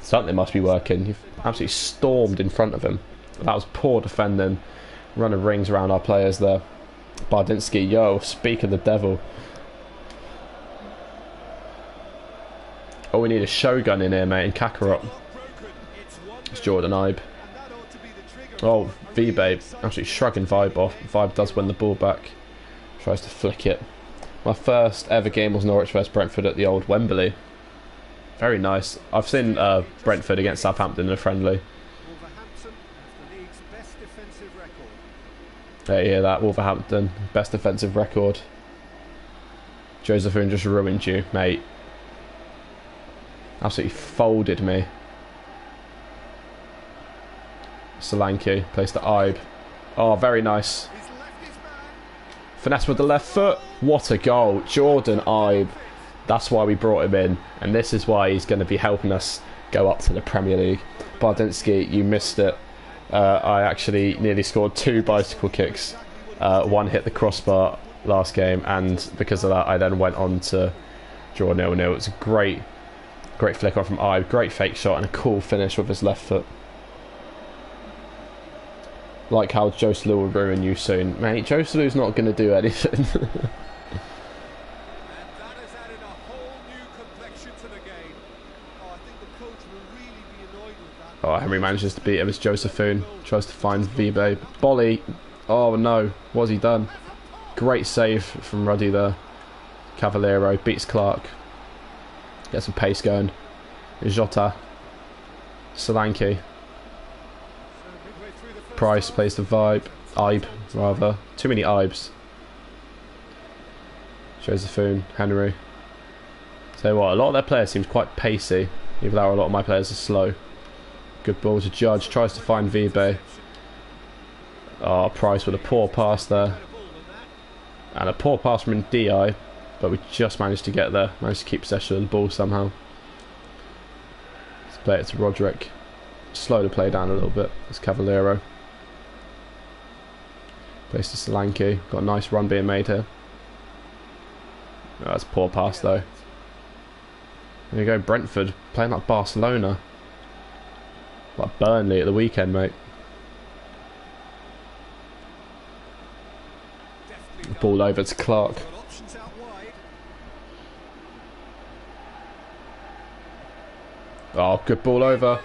something must be working. You've absolutely stormed in front of him. That was poor defending. Running rings around our players there. Bardinsky, yo, speak of the devil. Oh, we need a Shogun in here, mate, and Kakarot. It's Jordan Ibe. Oh, V-Babe, actually shrugging Vibe off. Vibe does win the ball back. Tries to flick it. My first ever game was Norwich vs Brentford at the old Wembley. Very nice. I've seen Brentford against Southampton in a friendly. There you hear that, Wolverhampton, best defensive record. Josephine just ruined you, mate. Absolutely folded me. Solanke plays to Ibe. Oh, very nice. Finesse with the left foot. What a goal. Jordan Ibe. That's why we brought him in. And this is why he's going to be helping us go up to the Premier League. Bardinsky, you missed it. I actually nearly scored 2 bicycle kicks. One hit the crossbar last game, and because of that I then went on to draw 0-0. It was a great flick on from Ibe, great fake shot and a cool finish with his left foot. Like how Joselu will ruin you soon. Mate, Joselu's not going to do anything. Oh, Henry manages to beat him as Josephine tries to find Vibe. Bolly. Oh no, what's he done? Great save from Ruddy there. Cavallero beats Clark. Get some pace going. Jota. Solanke. Price plays the Ibe, rather. Too many Ibes. Josephine, Henry. Tell you what, a lot of their players seem quite pacey, even though a lot of my players are slow. Good ball to Judge, tries to find Vibe. Oh, Price with a poor pass there. And a poor pass from DI, but we just managed to get there. Managed to keep possession of the ball somehow. Let's play it to Roderick. Slow the play down a little bit. It's Cavallero. Plays to Solanke. Got a nice run being made here. Oh, that's a poor pass though. There you go, Brentford playing like Barcelona. Like Burnley at the weekend, mate. Ball over to Clark. Got options out wide. Oh, good ball over.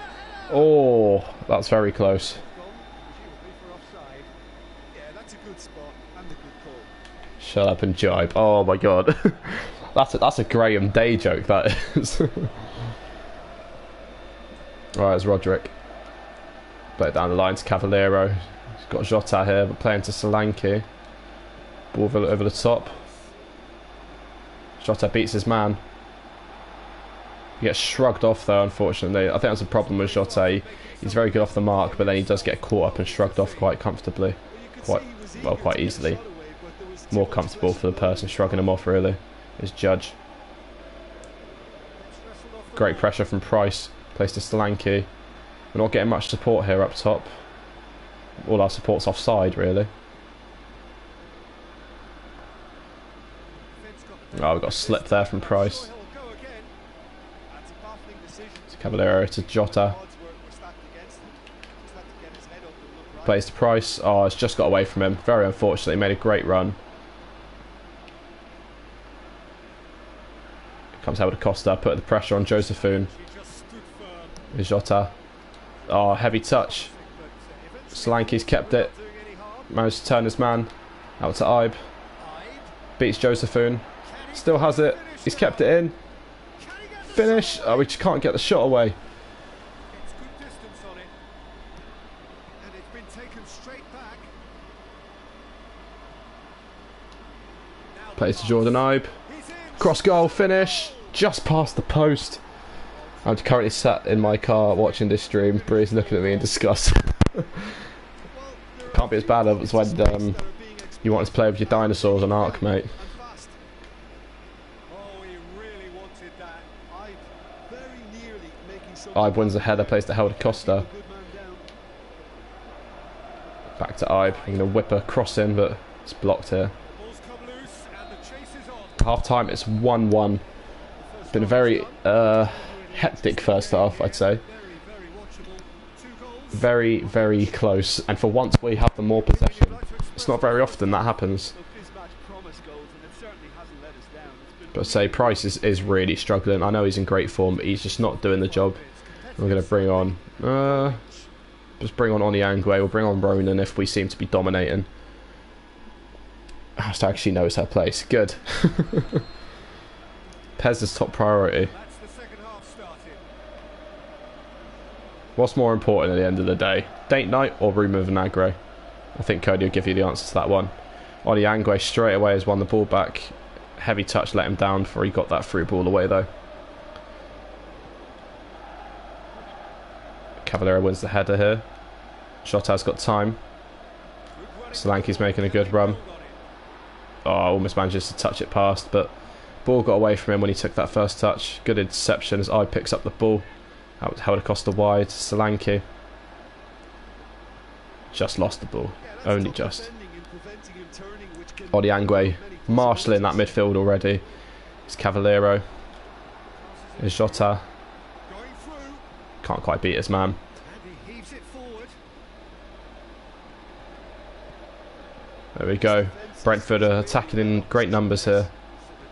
Oh, that's very close. Presumably for offside. Yeah, that's a good spot and a good call. Shut up and jibe. Oh my god. That's a Graham Day joke, that is. Alright, it's Roderick. Play it down the line to Cavallero. He's got Jota here, but playing to Solanke. Ball over the top. Jota beats his man. He gets shrugged off though, unfortunately. I think that's a problem with Jota. He's very good off the mark, but then he does get caught up and shrugged off quite comfortably. Quite easily. More comfortable for the person shrugging him off, really. His judge. Great pressure from Price. Placed to Solanke. We're not getting much support here up top. All our support's offside, really. Oh, we've got a slip there from Price. Cavallero to Jota. Plays to Price. Oh, it's just got away from him. Very unfortunate. He made a great run. Comes out with Costa. Put the pressure on Josephine. Is Jota. Oh, heavy touch. Solanke's kept it. Managed to turn his man. Out to Ibe. Beats Josephine. Still has it. He's kept it in. Finish. Oh, we just can't get the shot away. Plays to Jordan Ibe. Cross goal finish. Just past the post. I'm currently sat in my car watching this stream. Bree's looking at me in disgust. Can't be as bad as when you want to play with your dinosaurs on Ark, mate. Ibe wins the header, plays to Helder Costa. Back to Ibe. I'm going to whip a cross in, but it's blocked here. Half time, it's 1-1. It's been a very hectic first half, I'd say. Very, very close. And for once, we have the more possession. It's not very often that happens. But say Price is really struggling. I know he's in great form, but he's just not doing the job. We're going to bring on... just bring on Onyangwe. We'll bring on Ronan if we seem to be dominating. Asta actually knows her place. Good. PES is top priority. What's more important at the end of the day? Date night or room of Vinagre? I think Cody will give you the answer to that one. Onyangwe straight away has won the ball back. Heavy touch let him down before he got that through ball away though. Cavallero wins the header here. Jota's got time. Solanke's making a good run. Oh, almost manages to touch it past, but ball got away from him when he took that first touch. Good interception as I picks up the ball. Out held across the wide. Solanke just lost the ball. Only just. Onyangwe marshalling that midfield already. It's Cavallero. It's Jota. Can't quite beat his man. There we go. Brentford are attacking in great numbers here.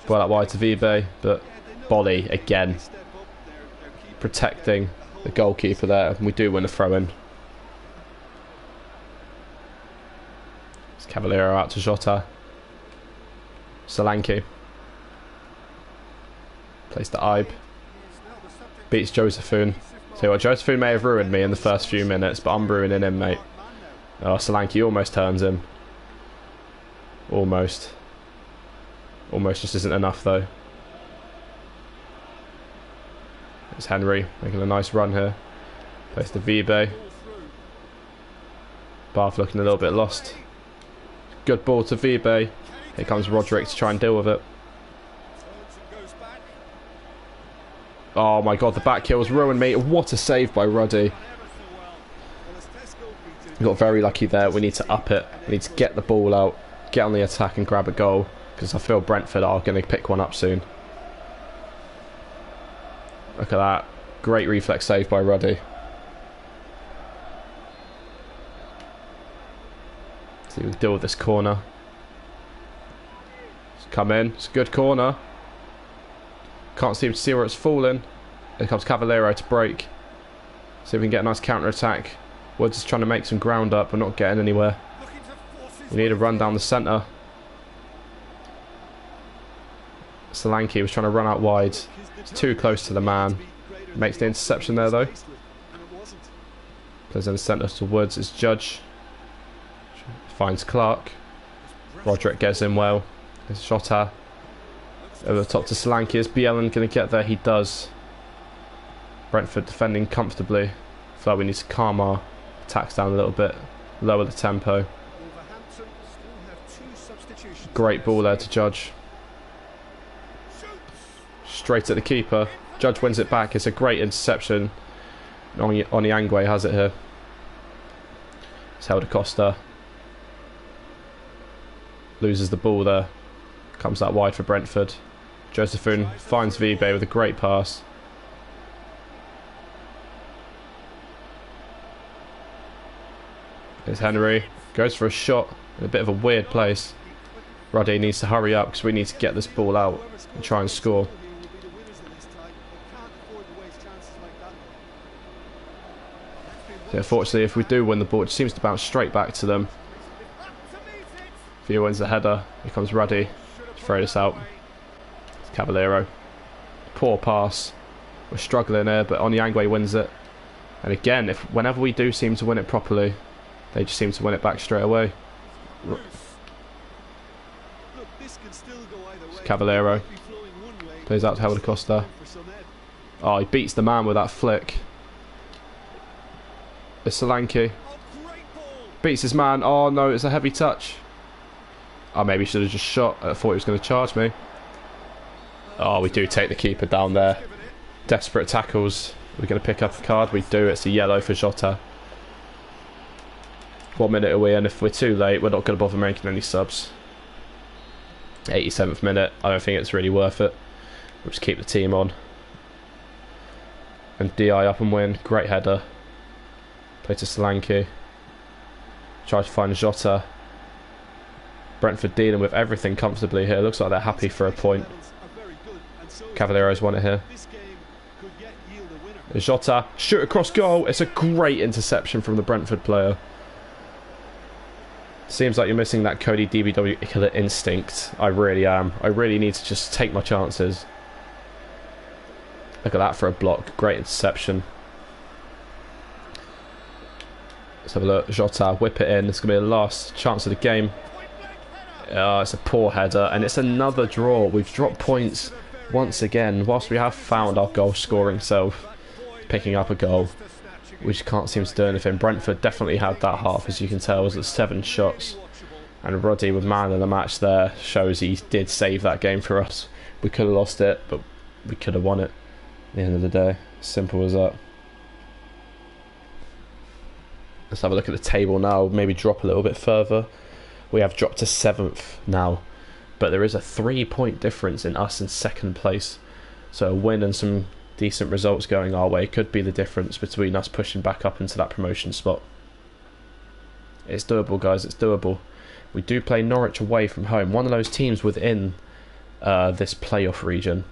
Ball out wide to Vibe, but Bolly again protecting the goalkeeper there, and we do win a throw-in. It's Cavallero out to Jota. Solanke plays to Ibe. Beats Josephine. So what, Josephine may have ruined me in the first few minutes, but I'm ruining him, mate. Oh, Solanke almost turns him. Almost. Almost just isn't enough though. It's Henry making a nice run here. Plays to Vibe. Bath looking a little bit lost. Good ball to Vibe. Here comes Roderick to try and deal with it. Oh my god, the back kills ruined me. What a save by Ruddy. We got very lucky there. We need to up it. We need to get the ball out, get on the attack and grab a goal, because I feel Brentford are going to pick one up soon. Look at that. Great reflex save by Ruddy. See, we'll deal with this corner. Come in. It's a good corner. Can't seem to see where it's falling. Here comes Cavallero to break. See if we can get a nice counter-attack. Woods is trying to make some ground up, but not getting anywhere. We need a run down the centre. Solanke was trying to run out wide. It's too close to the man. Makes the interception there though. Plays in the centre to Woods. It's Judge. Finds Clark. Roderick gets in well. It's Jota. Over the top to Solanke. Is Bielan going to get there? He does. Brentford defending comfortably. I feel like we need to calm our attacks down a little bit. Lower the tempo. Great ball there to Judge. Straight at the keeper. Judge wins it back. It's a great interception. Onyangwe has it here. It's held Acosta. Loses the ball there. Comes out wide for Brentford. Josephine finds Vibe with a great pass. Here's Henry. Goes for a shot in a bit of a weird place. Ruddy needs to hurry up because we need to get this ball out and try and score. So unfortunately, if we do win the ball, it seems to bounce straight back to them. Villa wins the header. Here comes Ruddy to throw this out. It's Cavallero. Poor pass. We're struggling here, but Onyangwe wins it. And again, whenever we do seem to win it properly, they just seem to win it back straight away. Cavallero plays out to Helder Costa. Oh, he beats the man with that flick. It's Solanke. Beats his man. Oh no, it's a heavy touch. Oh, maybe he should have just shot. I thought he was going to charge me. Oh, we do take the keeper down there. Desperate tackles. We're going to pick up a card. We do. It's a yellow for Jota. 1 minute away, and if we're too late, we're not going to bother making any subs. 87th minute. I don't think it's really worth it. We'll just keep the team on. And DI up and win. Great header. Play to Solanke. Try to find Jota. Brentford dealing with everything comfortably here. Looks like they're happy for a point. Cavallero's won it here. Jota. Shoot across goal. It's a great interception from the Brentford player. Seems like you're missing that Cody DBW killer instinct. I really am. I really need to just take my chances. Look at that for a block. Great interception. Let's have a look. Jota, whip it in. It's going to be the last chance of the game. It's a poor header, and it's another draw. We've dropped points once again. Whilst we have found our goal scoring self, picking up a goal, we just can't seem to do anything. Brentford definitely had that half, as you can tell. It was at 7 shots, and Roddy with man of the match there shows he did save that game for us. We could have lost it, but we could have won it at the end of the day. Simple as that. Let's have a look at the table now. Maybe drop a little bit further. We have dropped to 7th now, but there is a 3-point difference in us in 2nd place. So a win and some decent results going our way could be the difference between us pushing back up into that promotion spot. It's doable, guys. It's doable. We do play Norwich away from home, one of those teams within this playoff region.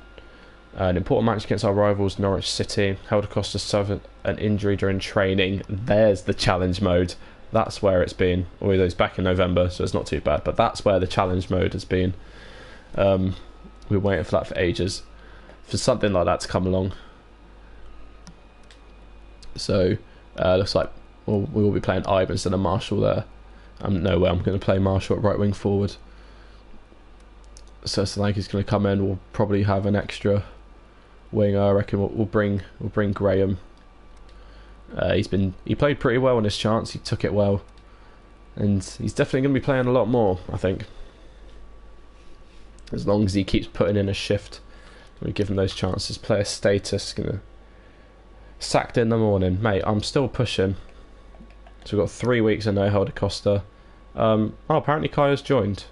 An important match against our rivals Norwich City. Helder Costa suffered an injury during training. There's the challenge mode. That's where it's been. Although it's back in November, so it's not too bad. But that's where the challenge mode has been. We're waiting for that for ages. For something like that to come along. So, looks like we will be playing Ivan instead of Marshall there. No way I'm going to play Marshall at right wing forward. So Solanke's going to come in. We'll probably have an extra winger. I reckon we'll bring Graham. He played pretty well on his chance. He took it well, and he's definitely going to be playing a lot more, I think, as long as he keeps putting in a shift. We give him those chances. Player status gonna sacked in the morning, mate. I'm still pushing. So we've got 3 weeks and no Helder Costa. Oh, apparently Kaya's joined.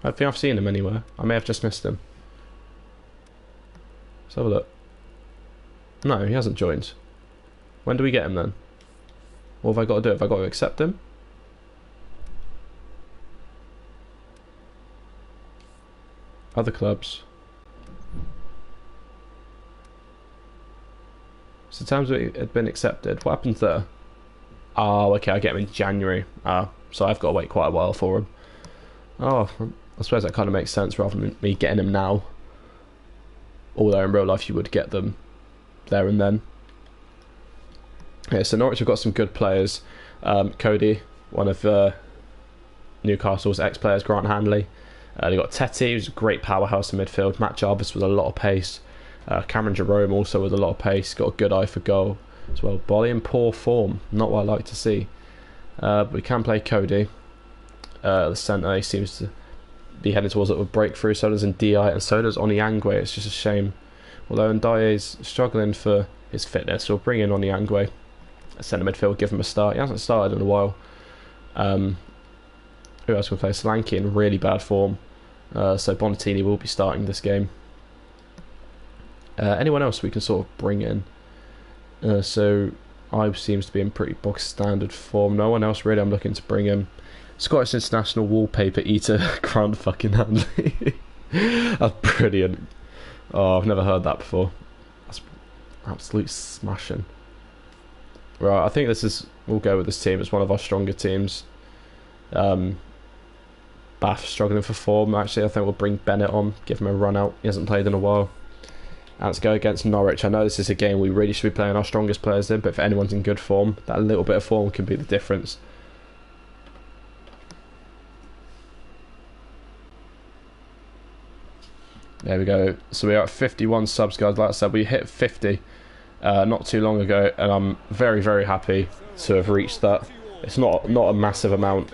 I don't think I've seen him anywhere. I may have just missed him. Let's have a look. No, he hasn't joined. When do we get him then? What have I got to do? Have I got to accept him? Other clubs. So terms had been accepted. What happens there? Oh, okay, I get him in January. So I've got to wait quite a while for him. Oh, I suppose that kind of makes sense rather than me getting him now. Although in real life you would get them there and then. Yeah, so Norwich have got some good players. Cody, one of Newcastle's ex-players, Grant Hanley. They got Tete, who's a great powerhouse in midfield. Matt Jarvis with a lot of pace. Cameron Jerome also with a lot of pace. Got a good eye for goal as well. Bolly in poor form, not what I like to see. But we can play Cody. The centre, he seems to be heading towards it with breakthrough. So does Ndiaye and so does Onyangwe. It's just a shame. Although Ndiaye's struggling for his fitness, we'll bring in Onyangwe. Centre midfield, give him a start. He hasn't started in a while. Who else can play? Solanke in really bad form. So Bonatini will be starting this game. Anyone else we can sort of bring in? So Ibe seems to be in pretty box standard form. No one else really I'm looking to bring in. Scottish international wallpaper eater Grant fucking Hanley. That's brilliant. Oh, I've never heard that before. That's absolute smashing. Right, I think we'll go with this team. It's one of our stronger teams. Bath struggling for form. Actually, I think we'll bring Bennett on, give him a run out. He hasn't played in a while. And let's go against Norwich. I know this is a game we really should be playing our strongest players in, but if anyone's in good form, that little bit of form can be the difference. There we go. So we are at 51 subs, guys. Like I said, we hit 50 not too long ago, and I'm very, very happy to have reached that. It's not a massive amount,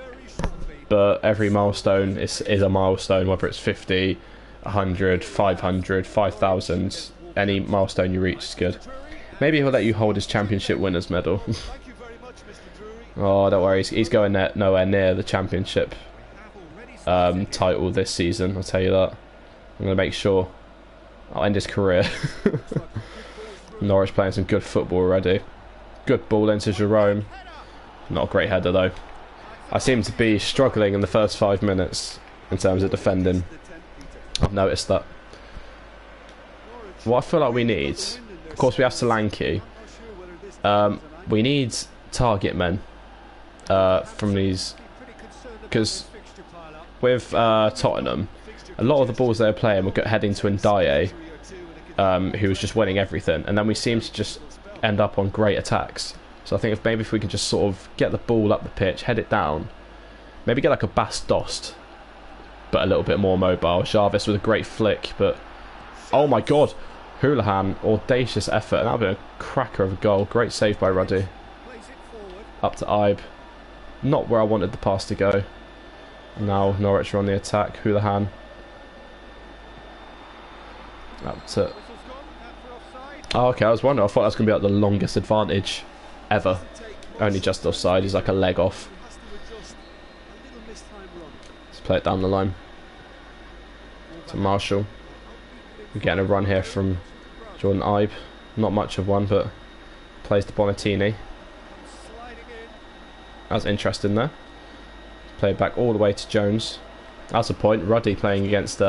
but every milestone is a milestone, whether it's 50, 100, 500, 5,000. Any milestone you reach is good. Maybe he'll let you hold his championship winners medal. Oh, don't worry, he's going nowhere near the championship title this season, I'll tell you that. I'm going to make sure I'll end his career. Norwich playing some good football already. Good ball into Jerome. Not a great header though. I seem to be struggling in the first 5 minutes in terms of defending. I've noticed that. What I feel like we need, of course we have Solanke. We need target men from these, because with Tottenham, a lot of the balls they were playing were heading to Ndiaye, who was just winning everything, and then we seem to just end up on great attacks. So I think if we can just sort of get the ball up the pitch, head it down, maybe get like a Bas Dost, but a little bit more mobile. Jarvis with a great flick, but oh my god, Houlihan, audacious effort, and that would be a cracker of a goal. Great save by Ruddy. Up to Ibe, not where I wanted the pass to go. Now Norwich are on the attack. Houlihan. Up to. Oh, okay, I was wondering. I thought that was going to be like the longest advantage ever. Only just offside. He's like a leg off. Let's play it down the line to Marshall. We're getting a run here from Jordan Ibe. Not much of one, but plays to Bonatini. That's interesting there. Play it back all the way to Jones. That's a point. Ruddy playing against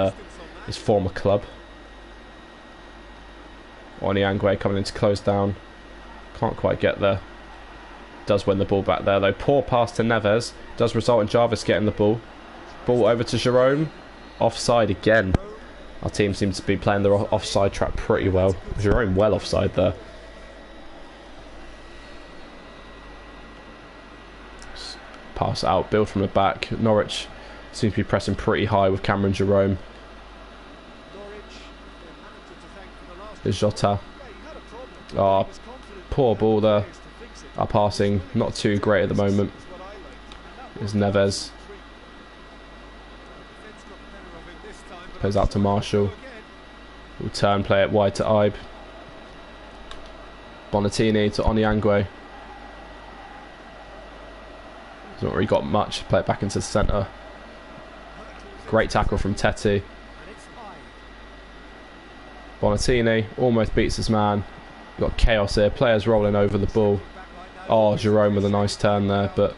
his former club. Onyangwe coming in to close down. Can't quite get there. Does win the ball back there though. Poor pass to Neves. Does result in Jarvis getting the ball. Ball over to Jerome. Offside again. Our team seems to be playing their offside trap pretty well. Jerome well offside there. Pass out, build from the back. Norwich seems to be pressing pretty high with Cameron Jerome. There's Jota. Oh, poor ball there. Our passing not too great at the moment. There's Neves. Plays out to Marshall. We'll turn, play it wide to Ibe. Bonatini to Onyangwe. He's not really got much. Play it back into the centre. Great tackle from Tete. Bonatini almost beats his man. You've got chaos here. Players rolling over the ball. Oh, Jerome with a nice turn there, but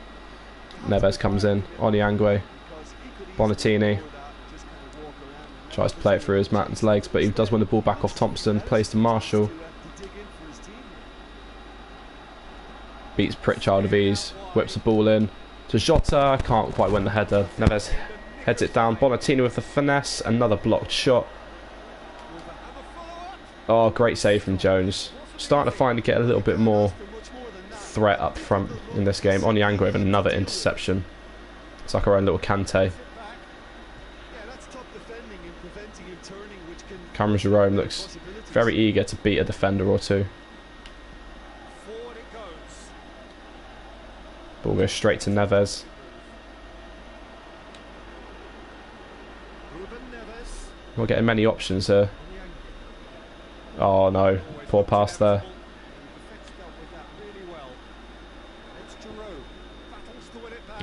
Neves comes in. Onyangwe. Bonatini. Tries to play it through his man's legs, but he does win the ball back off Thompson. Plays to Marshall. Beats Pritchard of ease. Whips the ball in to Jota. Can't quite win the header. Neves heads it down. Bonatini with the finesse. Another blocked shot. Oh, great save from Jones. Starting to finally get a little bit more threat up front in this game. Onyango with another interception. It's like our own little Kante. Cameron Jerome looks very eager to beat a defender or two. Ball goes straight to Neves. Not getting many options here. Oh no, poor pass there.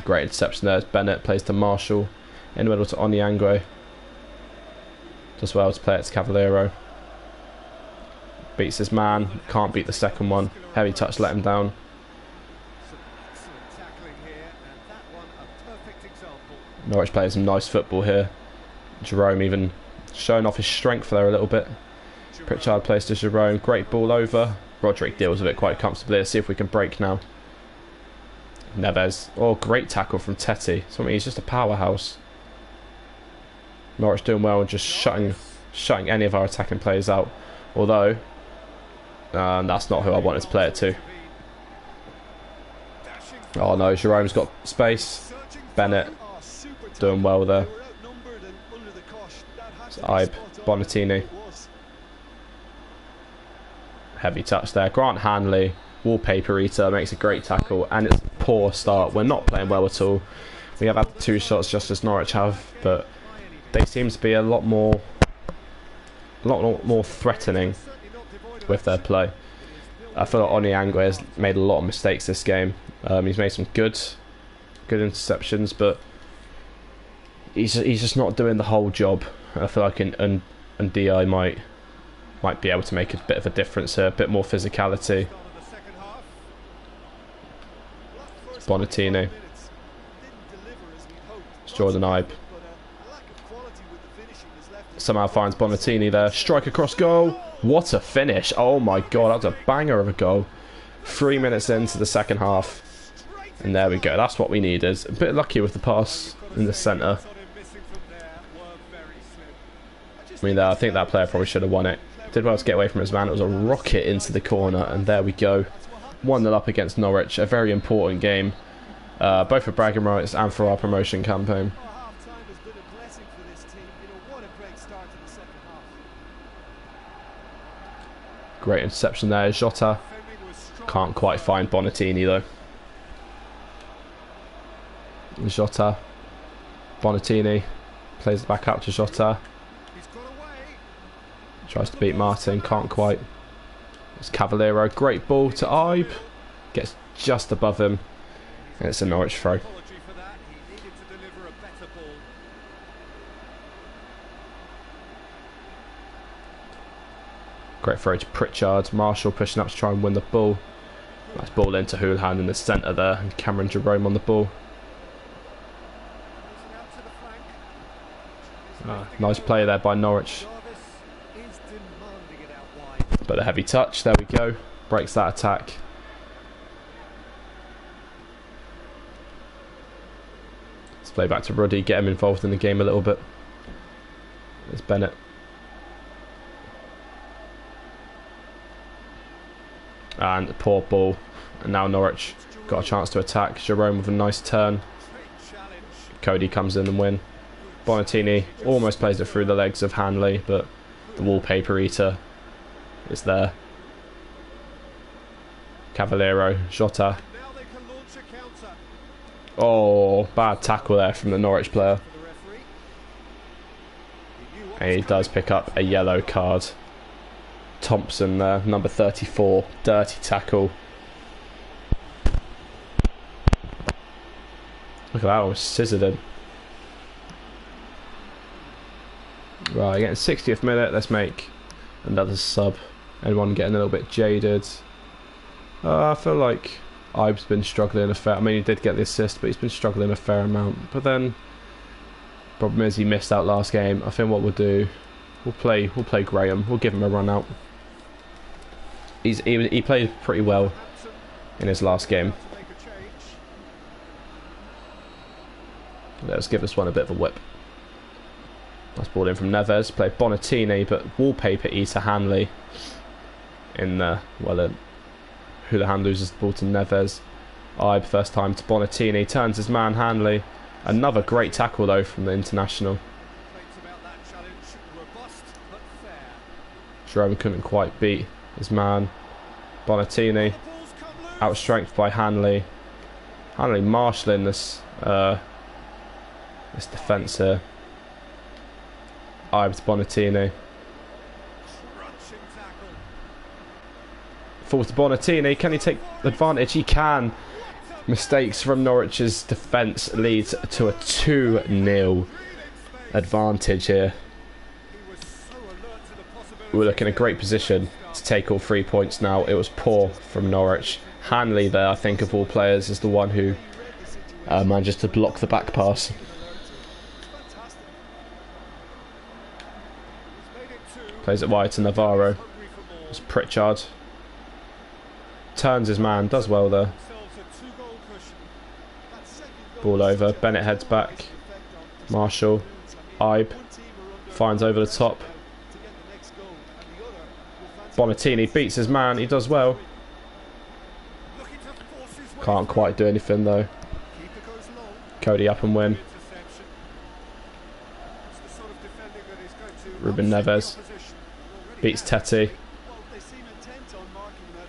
Great interception there as Bennett plays to Marshall. In the middle to Onyango. Does well to play it to Cavallero. Beats his man. Can't beat the second one. Heavy touch let him down. Norwich playing some nice football here. Jerome even showing off his strength there a little bit. Pritchard plays to Jerome. Great ball over. Roderick deals with it quite comfortably. Let's see if we can break now. Neves. Oh, great tackle from Teti. So, I mean, he's just a powerhouse. Norwich doing well and just shutting any of our attacking players out. Although, that's not who I wanted to play it to. Oh no, Jerome's got space. Bennett doing well there. It's Ibe, Bonatini. Heavy touch there. Grant Hanley, wallpaper eater, makes a great tackle, and it's a poor start. We're not playing well at all. We have had 2 shots just as Norwich have, but they seem to be a lot more threatening with their play. I feel like Onyango has made a lot of mistakes this game. He's made some good interceptions, but he's just not doing the whole job. I feel like Ndi might be able to make a bit of a difference here, a bit more physicality. It's Bonatini. It's Jordan Ibe. Somehow finds Bonatini there. Strike across goal. What a finish. Oh my god, that was a banger of a goal. 3 minutes into the second half. And there we go. That's what we needed. A bit lucky with the pass in the centre. I mean, I think that player probably should have won it. Did well to get away from his man. It was a rocket into the corner. And there we go. 1-0 up against Norwich. A very important game. Both for bragging rights and for our promotion campaign. Great interception there. Jota can't quite find Bonatini though. Jota. Bonatini plays it back out to Jota. Tries to beat Martin, can't quite. It's Cavallero. Great ball to Ibe. Gets just above him. And it's a Norwich throw. Great throw to Pritchard. Marshall pushing up to try and win the ball. Nice ball into Houlihan in the centre there. And Cameron Jerome on the ball. Nice play there by Norwich. But a heavy touch. There we go. Breaks that attack. Let's play back to Ruddy. Get him involved in the game a little bit. There's Bennett. And a poor ball. And now Norwich got a chance to attack. Jerome with a nice turn. Cody comes in and win. Bonatini almost plays it through the legs of Hanley, but the wallpaper eater is there. Cavallero, Jota. Oh, bad tackle there from the Norwich player. And he does pick up a yellow card. Thompson there, number 34, dirty tackle. Look at that, almost scissored him. Right, getting 60th minute, let's make another sub. Anyone getting a little bit jaded? I feel like Ibe's been struggling a fair. I mean, he did get the assist, but he's been struggling a fair amount. But then Problem is he missed out last game. I think what we'll do, we'll play Graham. We'll give him a run out. He played pretty well in his last game. Let's give this one a bit of a whip. That's ball in from Neves. Played Bonatini, but wallpaper to Hanley. In Houlihan loses the ball to Neves. Ibe first time to Bonatini. Turns his man Hanley. Another great tackle though from the international. Jerome couldn't quite beat his man. Bonatini. Outstrength by Hanley. Hanley marshalling this defence here. Ibe to Bonatini. Fall to Bonatini. Can he take advantage? He can. Mistakes from Norwich's defence leads to a 2-0 advantage here. We're looking in a great position to take all 3 points now. It was poor from Norwich. Hanley there, I think, of all players, is the one who manages to block the back pass. Plays it wide to Navarro. It's Pritchard. Turns his man, does well there. Ball over, Bennett heads back. Marshall, Ibe, finds over the top. Bonatini beats his man, he does well. Can't quite do anything though. Cody up and win. Ruben Neves beats Tetty.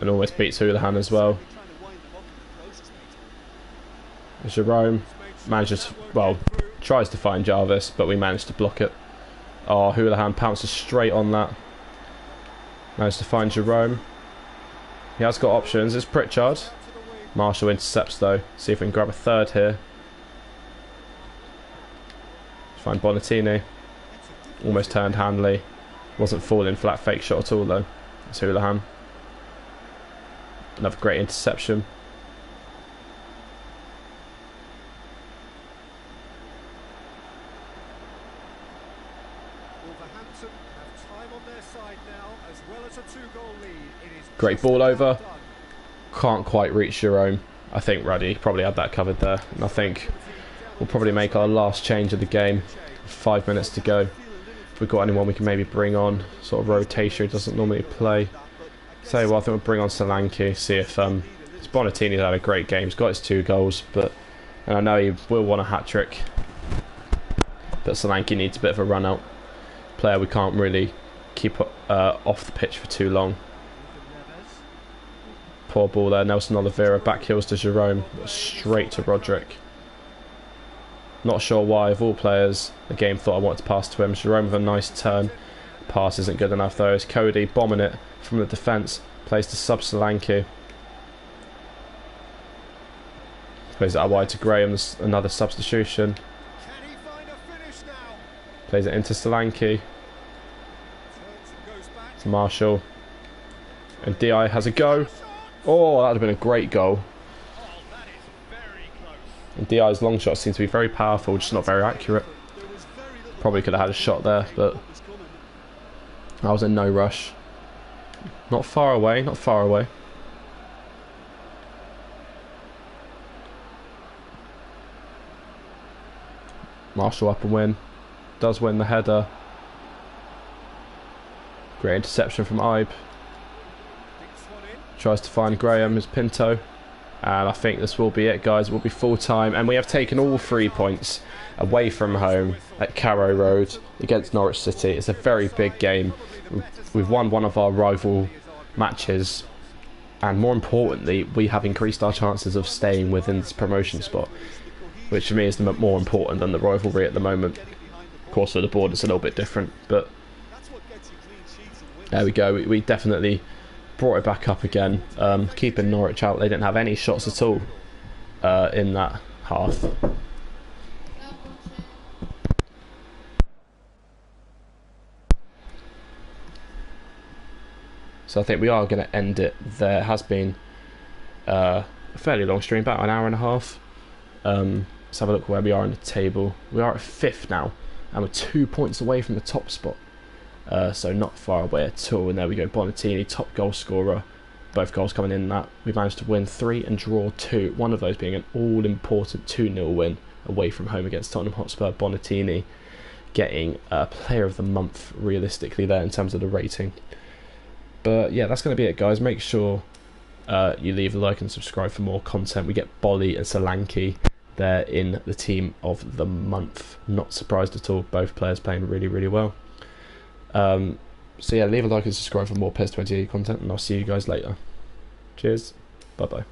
And almost beats Houlihan as well. Jerome manages, well, tries to find Jarvis, but we managed to block it. Oh, Houlihan pounces straight on that. Managed to find Jerome. He has got options. It's Pritchard. Marshall intercepts though. See if we can grab a third here. Find Bonatini. Almost turned Hanley. Wasn't falling for that fake shot at all though. It's Houlihan. Another great interception. Great ball over. Can't quite reach Jerome. I think Ruddy probably had that covered there. And I think we'll probably make our last change of the game. 5 minutes to go. If we've got anyone we can maybe bring on. Sort of rotation, he doesn't normally play. So well, I think we'll bring on Solanke. See if Bonatini's had a great game. He's got his 2 goals, and I know he will want a hat-trick. But Solanke needs a bit of a run out. Player we can't really keep off the pitch for too long. Poor ball there. Nelson Oliveira back heels to Jerome, straight to Roderick. Not sure why, of all players, the game thought I wanted to pass to him. Jerome with a nice turn. Pass isn't good enough though. It's Cody bombing it from the defence. Plays to sub Solanke. Plays it out wide to Graham. Another substitution. Plays it into Solanke. To Marshall. And Di has a go. Oh, that would have been a great goal. And Di's long shots seem to be very powerful, just not very accurate. Probably could have had a shot there, but I was in no rush. Not far away, not far away. Marshall up and win. Does win the header. Great interception from Ibe. Tries to find Graham as Pinto. And I think this will be it, guys. It will be full time. And we have taken all 3 points away from home at Carrow Road against Norwich City. It's a very big game. We've won one of our rival matches. And more importantly, we have increased our chances of staying within this promotion spot, which for me is more important than the rivalry at the moment. Of course, with the board, it's a little bit different. But there we go. We definitely brought it back up again, keeping Norwich out. They didn't have any shots at all in that half. So I think we are going to end it there. It has been a fairly long stream, about an hour and a half. let's have a look where we are in the table. We are at 5th now, and we're 2 points away from the top spot. So not far away at all. And there we go, Bonatini, top goal scorer. Both goals coming in that. We managed to win 3 and draw 2. One of those being an all-important 2-0 win away from home against Tottenham Hotspur. Bonatini getting Player of the Month realistically there in terms of the rating. But yeah, that's going to be it, guys. Make sure you leave a like and subscribe for more content. We get Bolly and Solanke there in the Team of the Month. Not surprised at all. Both players playing really, really well. So yeah, leave a like and subscribe for more PES 28 content, and I'll see you guys later. Cheers. Bye bye.